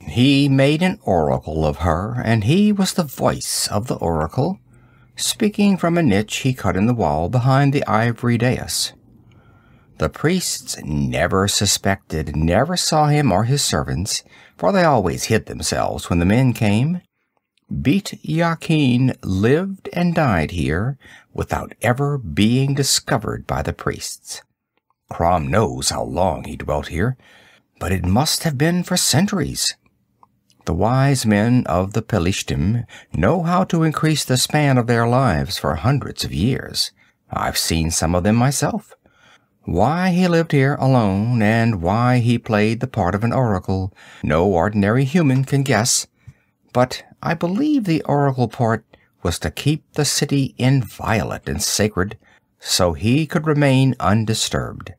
He made an oracle of her, and he was the voice of the oracle, speaking from a niche he cut in the wall behind the ivory dais. The priests never suspected, never saw him or his servants, for they always hid themselves when the men came. Bit Yakin lived and died here without ever being discovered by the priests. Crom knows how long he dwelt here, but it must have been for centuries. The wise men of the Pelishtim know how to increase the span of their lives for hundreds of years. I've seen some of them myself. Why he lived here alone, and why he played the part of an oracle, no ordinary human can guess. But I believe the oracle part was to keep the city inviolate and sacred, so he could remain undisturbed.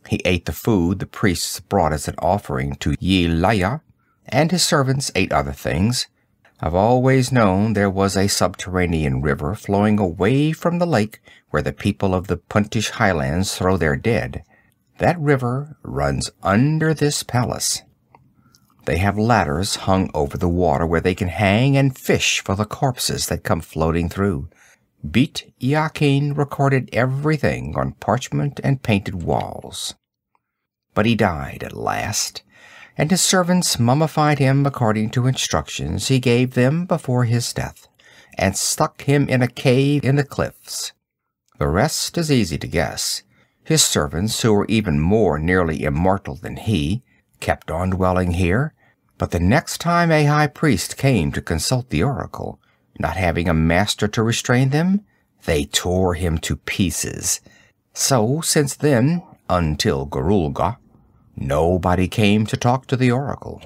He ate the food the priests brought as an offering to Yelaya, and his servants ate other things. I've always known there was a subterranean river flowing away from the lake where the people of the Puntish highlands throw their dead. That river runs under this palace. They have ladders hung over the water where they can hang and fish for the corpses that come floating through. Bit Yakin recorded everything on parchment and painted walls. But he died at last, and his servants mummified him according to instructions he gave them before his death, and stuck him in a cave in the cliffs. The rest is easy to guess. His servants, who were even more nearly immortal than he, kept on dwelling here, but the next time a high priest came to consult the oracle, not having a master to restrain them, they tore him to pieces. So, since then, until Gwahlur, nobody came to talk to the oracle.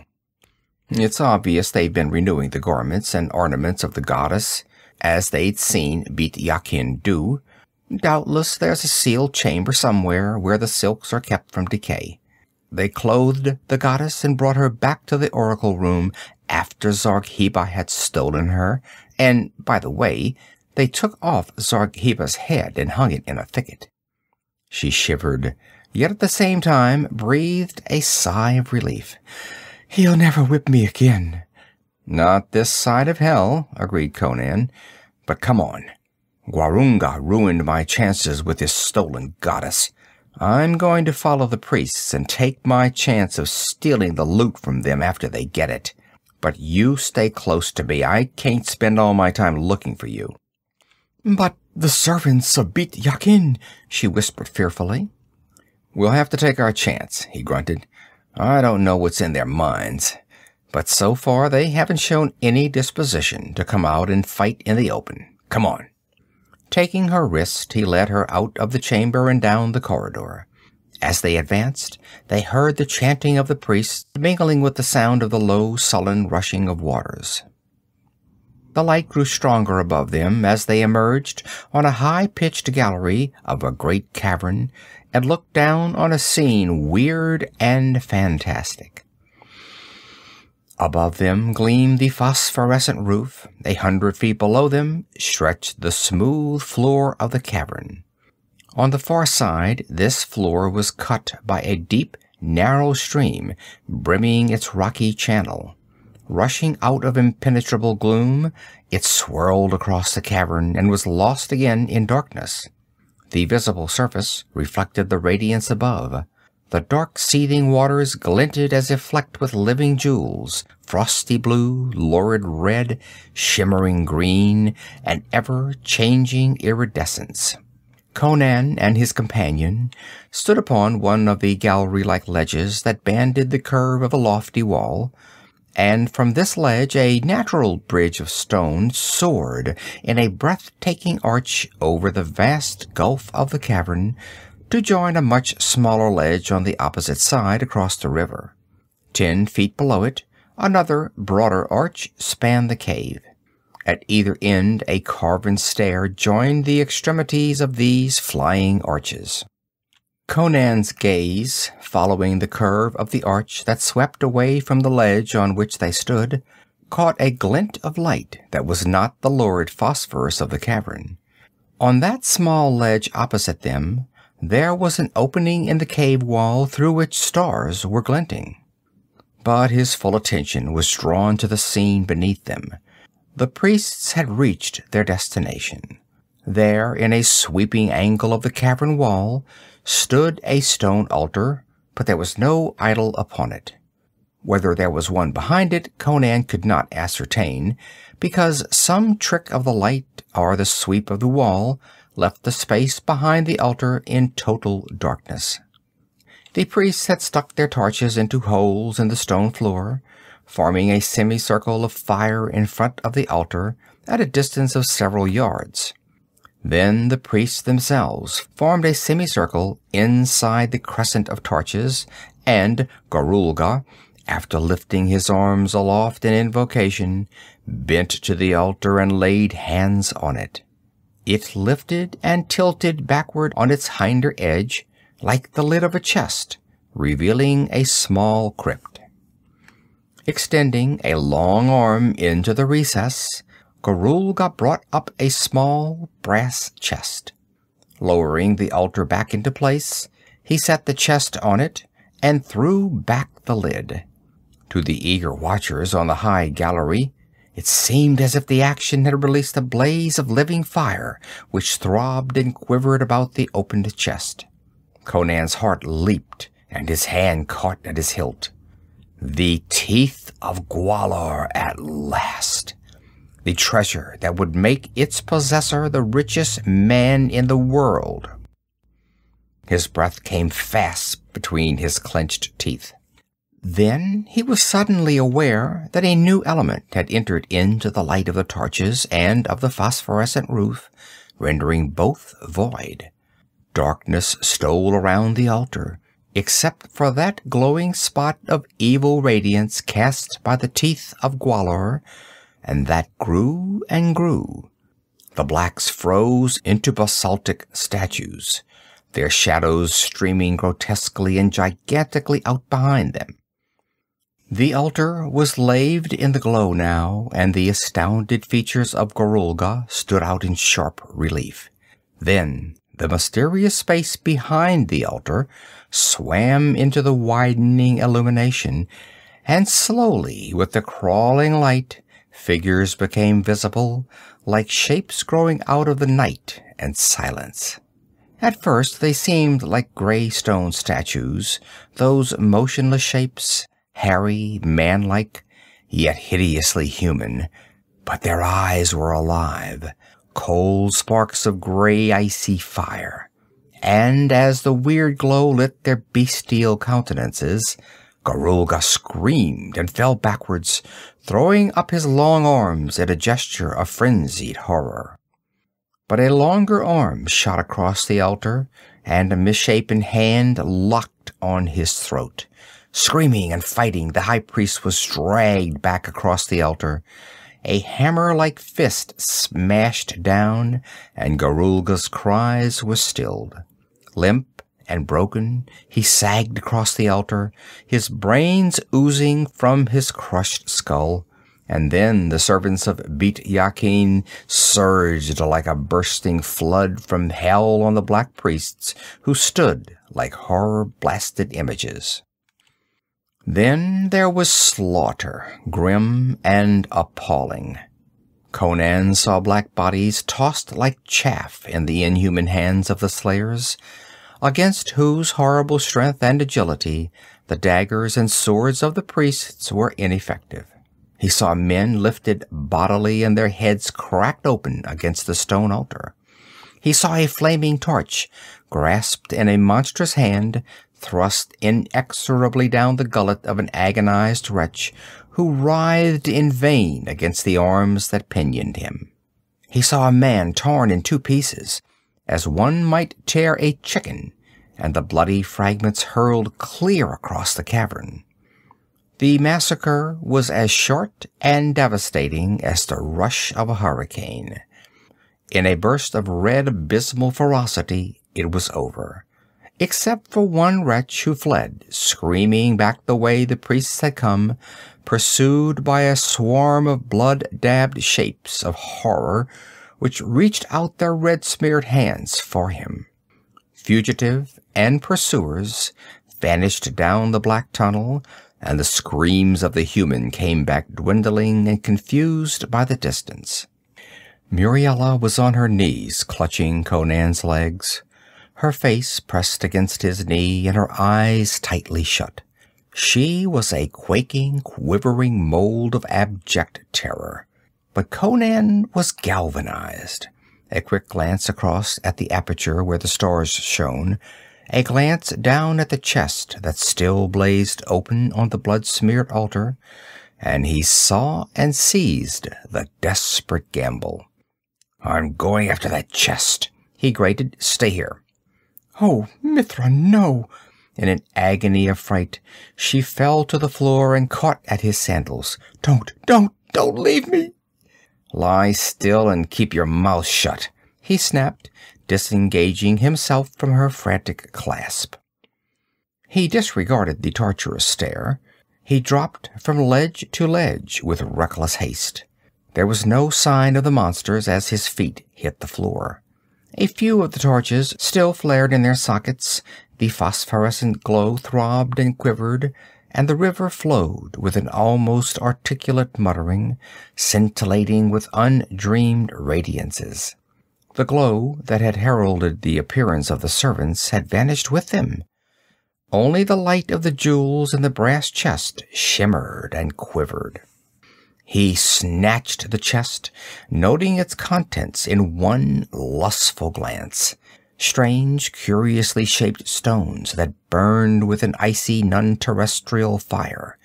It's obvious they've been renewing the garments and ornaments of the goddess, as they'd seen Bit Yakin do. Doubtless there's a sealed chamber somewhere where the silks are kept from decay. They clothed the goddess and brought her back to the oracle room after Zargheba had stolen her, and, by the way, they took off Zargheba's head and hung it in a thicket. She shivered, yet at the same time breathed a sigh of relief. "He'll never whip me again." "Not this side of hell," agreed Conan. "But come on. Gwahlur ruined my chances with his stolen goddess. I'm going to follow the priests and take my chance of stealing the loot from them after they get it. But you stay close to me. I can't spend all my time looking for you." "But the servants of Bit Yakin," she whispered fearfully. "We'll have to take our chance," he grunted. "I don't know what's in their minds, but so far they haven't shown any disposition to come out and fight in the open. Come on." Taking her wrist, he led her out of the chamber and down the corridor. As they advanced, they heard the chanting of the priests mingling with the sound of the low, sullen rushing of waters. The light grew stronger above them as they emerged on a high-pitched gallery of a great cavern and looked down on a scene weird and fantastic. Above them gleamed the phosphorescent roof. 100 feet below them stretched the smooth floor of the cavern. On the far side, this floor was cut by a deep, narrow stream, brimming its rocky channel. Rushing out of impenetrable gloom, it swirled across the cavern and was lost again in darkness. The visible surface reflected the radiance above. The dark, seething waters glinted as if flecked with living jewels, frosty blue, lurid red, shimmering green, and ever-changing iridescence. Conan and his companion stood upon one of the gallery-like ledges that banded the curve of a lofty wall, and from this ledge a natural bridge of stone soared in a breathtaking arch over the vast gulf of the cavern, to join a much smaller ledge on the opposite side across the river. 10 feet below it, another broader arch spanned the cave. At either end, a carven stair joined the extremities of these flying arches. Conan's gaze, following the curve of the arch that swept away from the ledge on which they stood, caught a glint of light that was not the lurid phosphorus of the cavern. On that small ledge opposite them, there was an opening in the cave wall through which stars were glinting. But his full attention was drawn to the scene beneath them. The priests had reached their destination. There, in a sweeping angle of the cavern wall, stood a stone altar, but there was no idol upon it. Whether there was one behind it, Conan could not ascertain, because some trick of the light or the sweep of the wall left the space behind the altar in total darkness. The priests had stuck their torches into holes in the stone floor, forming a semicircle of fire in front of the altar at a distance of several yards. Then the priests themselves formed a semicircle inside the crescent of torches, and Gwahlur, after lifting his arms aloft in invocation, bent to the altar and laid hands on it. It lifted and tilted backward on its hinder edge, like the lid of a chest, revealing a small crypt. Extending a long arm into the recess, Gwahlur brought up a small brass chest. Lowering the altar back into place, he set the chest on it and threw back the lid. To the eager watchers on the high gallery, it seemed as if the action had released a blaze of living fire which throbbed and quivered about the opened chest. Conan's heart leaped, and his hand caught at his hilt. The teeth of Gwahlur at last! The treasure that would make its possessor the richest man in the world. His breath came fast between his clenched teeth. Then he was suddenly aware that a new element had entered into the light of the torches and of the phosphorescent roof, rendering both void. Darkness stole around the altar, except for that glowing spot of evil radiance cast by the teeth of Gwahlur, and that grew and grew. The blacks froze into basaltic statues, their shadows streaming grotesquely and gigantically out behind them. The altar was laved in the glow now, and the astounded features of Gwahlur stood out in sharp relief. Then the mysterious space behind the altar swam into the widening illumination, and slowly, with the crawling light, figures became visible, like shapes growing out of the night and silence. At first they seemed like gray stone statues, those motionless shapes, hairy, manlike, yet hideously human, but their eyes were alive, cold sparks of gray icy fire. And as the weird glow lit their bestial countenances, Gwahlur screamed and fell backwards, throwing up his long arms in a gesture of frenzied horror. But a longer arm shot across the altar, and a misshapen hand locked on his throat. Screaming and fighting, the high priest was dragged back across the altar. A hammer-like fist smashed down, and Gwahlur's cries were stilled. Limp and broken, he sagged across the altar, his brains oozing from his crushed skull. And then the servants of Beit Yakin surged like a bursting flood from hell on the black priests, who stood like horror-blasted images. Then there was slaughter, grim and appalling. Conan saw black bodies tossed like chaff in the inhuman hands of the slayers, against whose horrible strength and agility the daggers and swords of the priests were ineffective. He saw men lifted bodily and their heads cracked open against the stone altar. He saw a flaming torch grasped in a monstrous hand, thrust inexorably down the gullet of an agonized wretch who writhed in vain against the arms that pinioned him. He saw a man torn in two pieces, as one might tear a chicken, and the bloody fragments hurled clear across the cavern. The massacre was as short and devastating as the rush of a hurricane. In a burst of red abysmal ferocity, it was over, except for one wretch who fled, screaming back the way the priests had come, pursued by a swarm of blood-dabbed shapes of horror which reached out their red-smeared hands for him. Fugitive and pursuers vanished down the black tunnel, and the screams of the human came back dwindling and confused by the distance. Muriela was on her knees, clutching Conan's legs, her face pressed against his knee and her eyes tightly shut. She was a quaking, quivering mold of abject terror. But Conan was galvanized. A quick glance across at the aperture where the stars shone, a glance down at the chest that still blazed open on the blood-smeared altar, and he saw and seized the desperate gamble. "I'm going after that chest," he grated. "Stay here." "Oh, Mithra, no!" In an agony of fright, she fell to the floor and caught at his sandals. Don't leave me!" "Lie still and keep your mouth shut," he snapped, disengaging himself from her frantic clasp. He disregarded the torturous stare. He dropped from ledge to ledge with reckless haste. There was no sign of the monsters as his feet hit the floor. A few of the torches still flared in their sockets, the phosphorescent glow throbbed and quivered, and the river flowed with an almost articulate muttering, scintillating with undreamed radiances. The glow that had heralded the appearance of the servants had vanished with them. Only the light of the jewels in the brass chest shimmered and quivered. He snatched the chest, noting its contents in one lustful glance. Strange, curiously shaped stones that burned with an icy, non-terrestrial fire.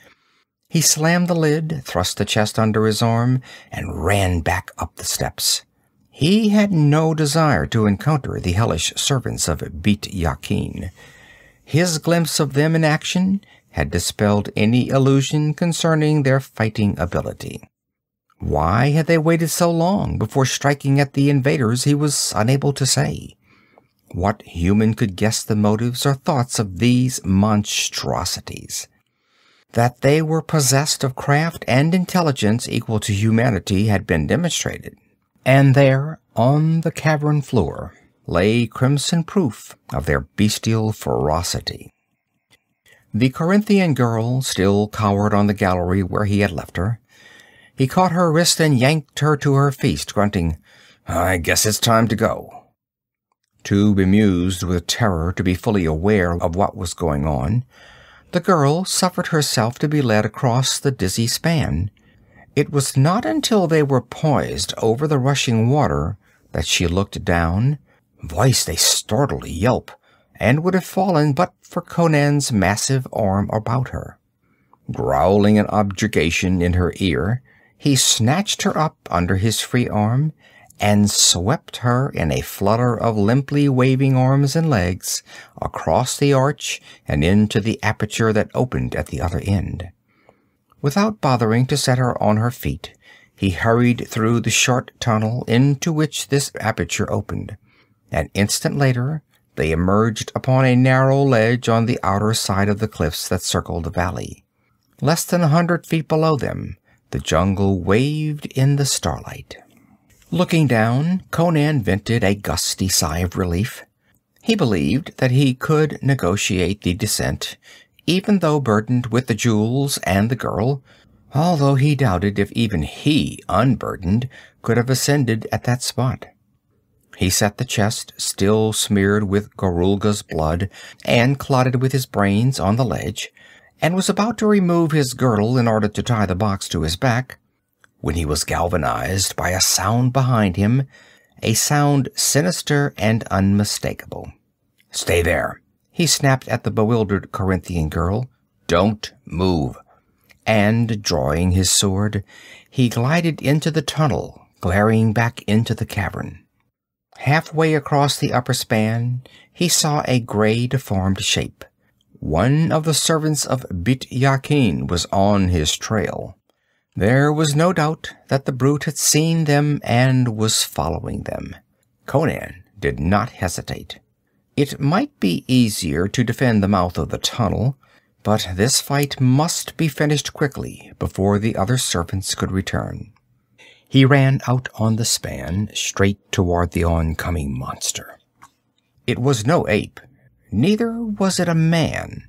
He slammed the lid, thrust the chest under his arm, and ran back up the steps. He had no desire to encounter the hellish servants of Bit Yakin. His glimpse of them in action had dispelled any illusion concerning their fighting ability. Why had they waited so long before striking at the invaders he was unable to say. What human could guess the motives or thoughts of these monstrosities? That they were possessed of craft and intelligence equal to humanity had been demonstrated. And there, on the cavern floor, lay crimson proof of their bestial ferocity. The Corinthian girl still cowered on the gallery where he had left her. He caught her wrist and yanked her to her feet, grunting, "I guess it's time to go." Too bemused with terror to be fully aware of what was going on, the girl suffered herself to be led across the dizzy span. It was not until they were poised over the rushing water that she looked down, voiced a startled yelp, and would have fallen but for Conan's massive arm about her. Growling an objurgation in her ear, he snatched her up under his free arm and swept her in a flutter of limply waving arms and legs across the arch and into the aperture that opened at the other end. Without bothering to set her on her feet, he hurried through the short tunnel into which this aperture opened. An instant later, they emerged upon a narrow ledge on the outer side of the cliffs that circled the valley. Less than 100 feet below them, the jungle waved in the starlight. Looking down, Conan vented a gusty sigh of relief. He believed that he could negotiate the descent, even though burdened with the jewels and the girl, although he doubted if even he, unburdened, could have ascended at that spot. He set the chest, still smeared with Gorulga's blood and clotted with his brains, on the ledge, and was about to remove his girdle in order to tie the box to his back, when he was galvanized by a sound behind him, a sound sinister and unmistakable. "Stay there," he snapped at the bewildered Corinthian girl. "Don't move." And, drawing his sword, he glided into the tunnel, glaring back into the cavern. Halfway across the upper span, he saw a gray, deformed shape. One of the servants of Bit Yakin was on his trail. There was no doubt that the brute had seen them and was following them. Conan did not hesitate. It might be easier to defend the mouth of the tunnel, but this fight must be finished quickly before the other servants could return. He ran out on the span, straight toward the oncoming monster. It was no ape, neither was it a man.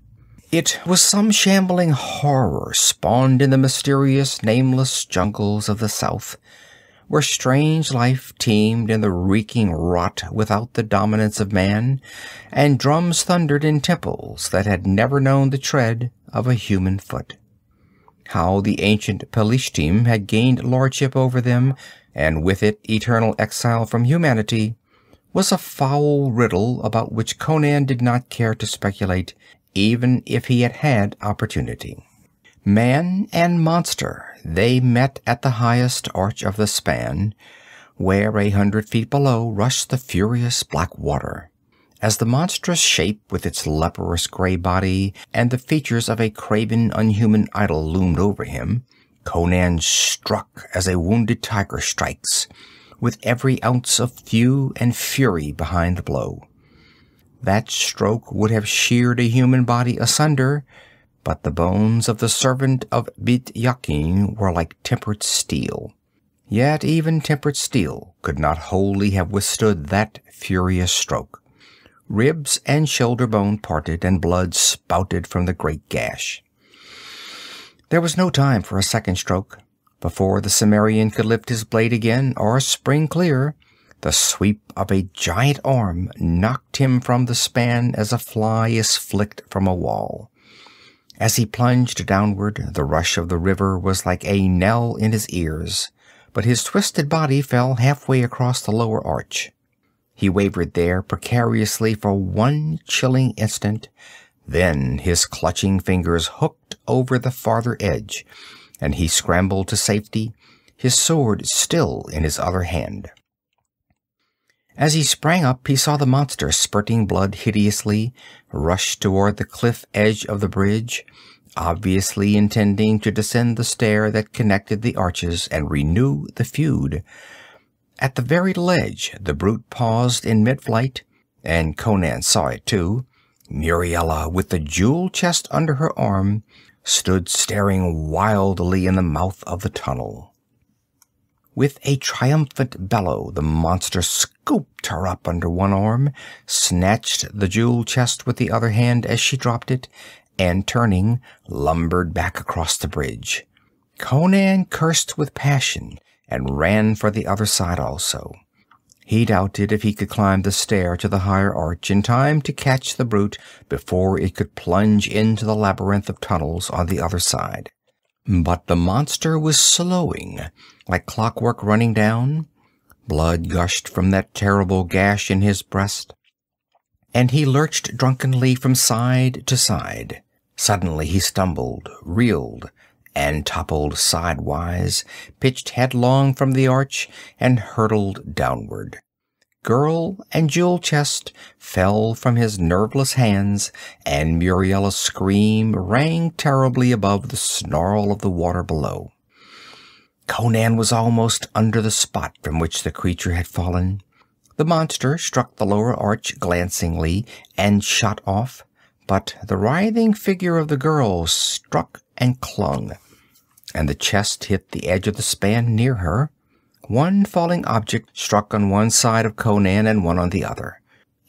It was some shambling horror spawned in the mysterious, nameless jungles of the south, where strange life teemed in the reeking rot without the dominance of man, and drums thundered in temples that had never known the tread of a human foot. How the ancient Pelishtim had gained lordship over them, and with it eternal exile from humanity, was a foul riddle about which Conan did not care to speculate, even if he had had opportunity. Man and monster, they met at the highest arch of the span, where 100 feet below rushed the furious black water. As the monstrous shape with its leprous gray body and the features of a craven, unhuman idol loomed over him, Conan struck as a wounded tiger strikes, with every ounce of thew and fury behind the blow. That stroke would have sheared a human body asunder, but the bones of the servant of Bit-Yakin were like tempered steel. Yet even tempered steel could not wholly have withstood that furious stroke. Ribs and shoulder bone parted, and blood spouted from the great gash. There was no time for a second stroke. Before the Cimmerian could lift his blade again or spring clear, the sweep of a giant arm knocked him from the span as a fly is flicked from a wall. As he plunged downward, the rush of the river was like a knell in his ears, but his twisted body fell halfway across the lower arch. He wavered there precariously for one chilling instant, then his clutching fingers hooked over the farther edge, and he scrambled to safety, his sword still in his other hand. As he sprang up, he saw the monster, spurting blood hideously, rush toward the cliff edge of the bridge, obviously intending to descend the stair that connected the arches and renew the feud. At the very ledge, the brute paused in mid-flight, and Conan saw it too. Muriela, with the jewel chest under her arm, stood staring wildly in the mouth of the tunnel. With a triumphant bellow, the monster scooped her up under one arm, snatched the jewel chest with the other hand as she dropped it, and turning, lumbered back across the bridge. Conan cursed with passion and ran for the other side also. He doubted if he could climb the stair to the higher arch in time to catch the brute before it could plunge into the labyrinth of tunnels on the other side. But the monster was slowing, like clockwork running down. Blood gushed from that terrible gash in his breast, and he lurched drunkenly from side to side. Suddenly he stumbled, reeled, and toppled sidewise, pitched headlong from the arch, and hurtled downward. Girl and jewel chest fell from his nerveless hands, and Muriela's scream rang terribly above the snarl of the water below. Conan was almost under the spot from which the creature had fallen. The monster struck the lower arch glancingly and shot off, but the writhing figure of the girl struck and clung, and the chest hit the edge of the span near her. One falling object struck on one side of Conan and one on the other.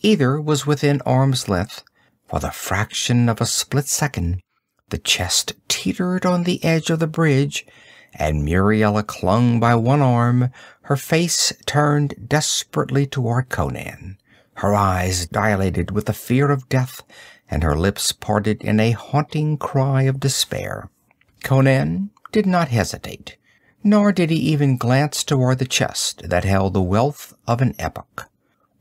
Either was within arm's length. For the fraction of a split second, the chest teetered on the edge of the bridge, and Muriela clung by one arm, her face turned desperately toward Conan, her eyes dilated with the fear of death, and her lips parted in a haunting cry of despair. Conan did not hesitate, nor did he even glance toward the chest that held the wealth of an epoch.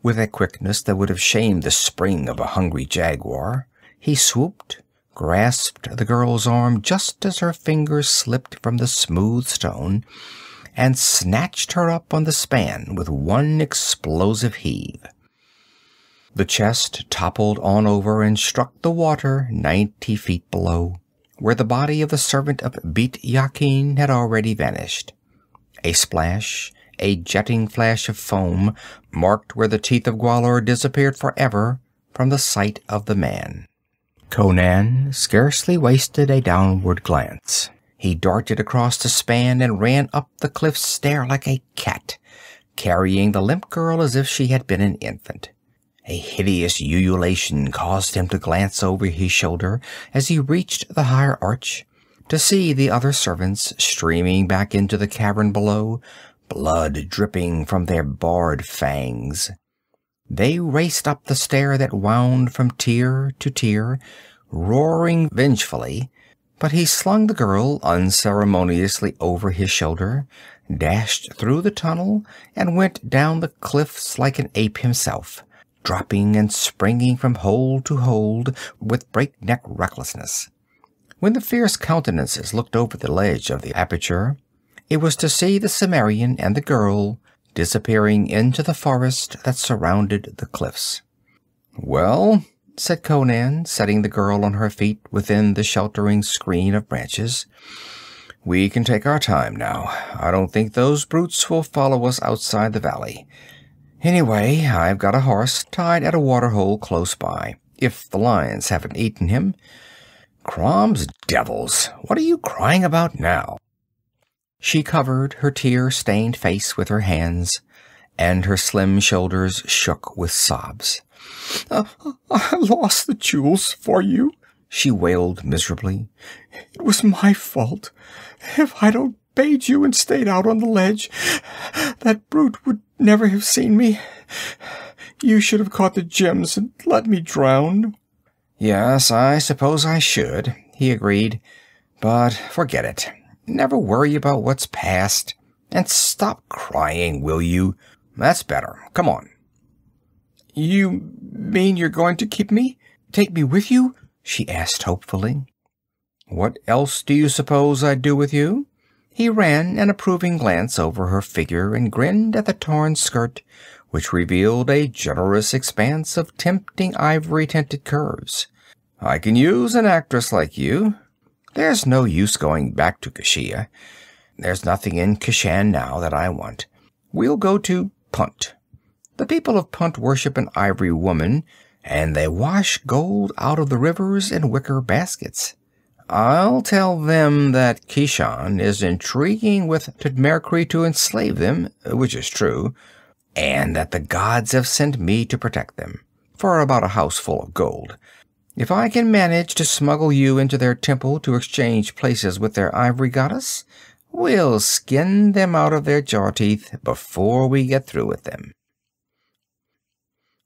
With a quickness that would have shamed the spring of a hungry jaguar, he swooped, grasped the girl's arm just as her fingers slipped from the smooth stone, and snatched her up on the span with one explosive heave. The chest toppled on over and struck the water 90 feet below, where the body of the servant of Bit-Yakin had already vanished. A splash, a jetting flash of foam, marked where the teeth of Gwahlur disappeared forever from the sight of the man. Conan scarcely wasted a downward glance. He darted across the span and ran up the cliff stair like a cat, carrying the limp girl as if she had been an infant. A hideous ululation caused him to glance over his shoulder as he reached the higher arch, to see the other servants streaming back into the cavern below, blood dripping from their barred fangs. They raced up the stair that wound from tier to tier, roaring vengefully, but he slung the girl unceremoniously over his shoulder, dashed through the tunnel, and went down the cliffs like an ape himself, dropping and springing from hold to hold with breakneck recklessness. When the fierce countenances looked over the ledge of the aperture, it was to see the Cimmerian and the girl disappearing into the forest that surrounded the cliffs. "Well," said Conan, setting the girl on her feet within the sheltering screen of branches, "we can take our time now. I don't think those brutes will follow us outside the valley. Anyway, I've got a horse tied at a waterhole close by, if the lions haven't eaten him. Crom's devils, what are you crying about now? She covered her tear-stained face with her hands, and her slim shoulders shook with sobs. I lost the jewels for you, she wailed miserably. It was my fault. If I'd obeyed you and stayed out on the ledge, that brute would never have seen me. You should have caught the gems and let me drown. Yes, I suppose I should, he agreed. But forget it. Never worry about what's past. And stop crying, will you? That's better. Come on. You mean you're going to keep me? Take me with you? She asked hopefully. What else do you suppose I'd do with you? He ran an approving glance over her figure and grinned at the torn skirt, which revealed a generous expanse of tempting ivory-tinted curves. I can use an actress like you. There's no use going back to Kashia. There's nothing in Kashan now that I want. We'll go to Punt. The people of Punt worship an ivory woman, and they wash gold out of the rivers in wicker baskets. I'll tell them that Kishan is intriguing with Tudmerkri to enslave them, which is true, and that the gods have sent me to protect them, for about a house full of gold. If I can manage to smuggle you into their temple to exchange places with their ivory goddess, we'll skin them out of their jaw teeth before we get through with them.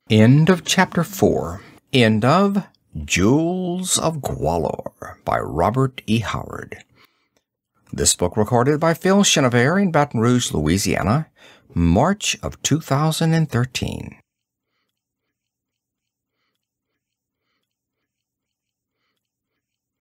End of Chapter 4. End of Jewels of Gwahlur by Robert E. Howard. This book recorded by Phil Chenevert in Baton Rouge, Louisiana, March of 2013.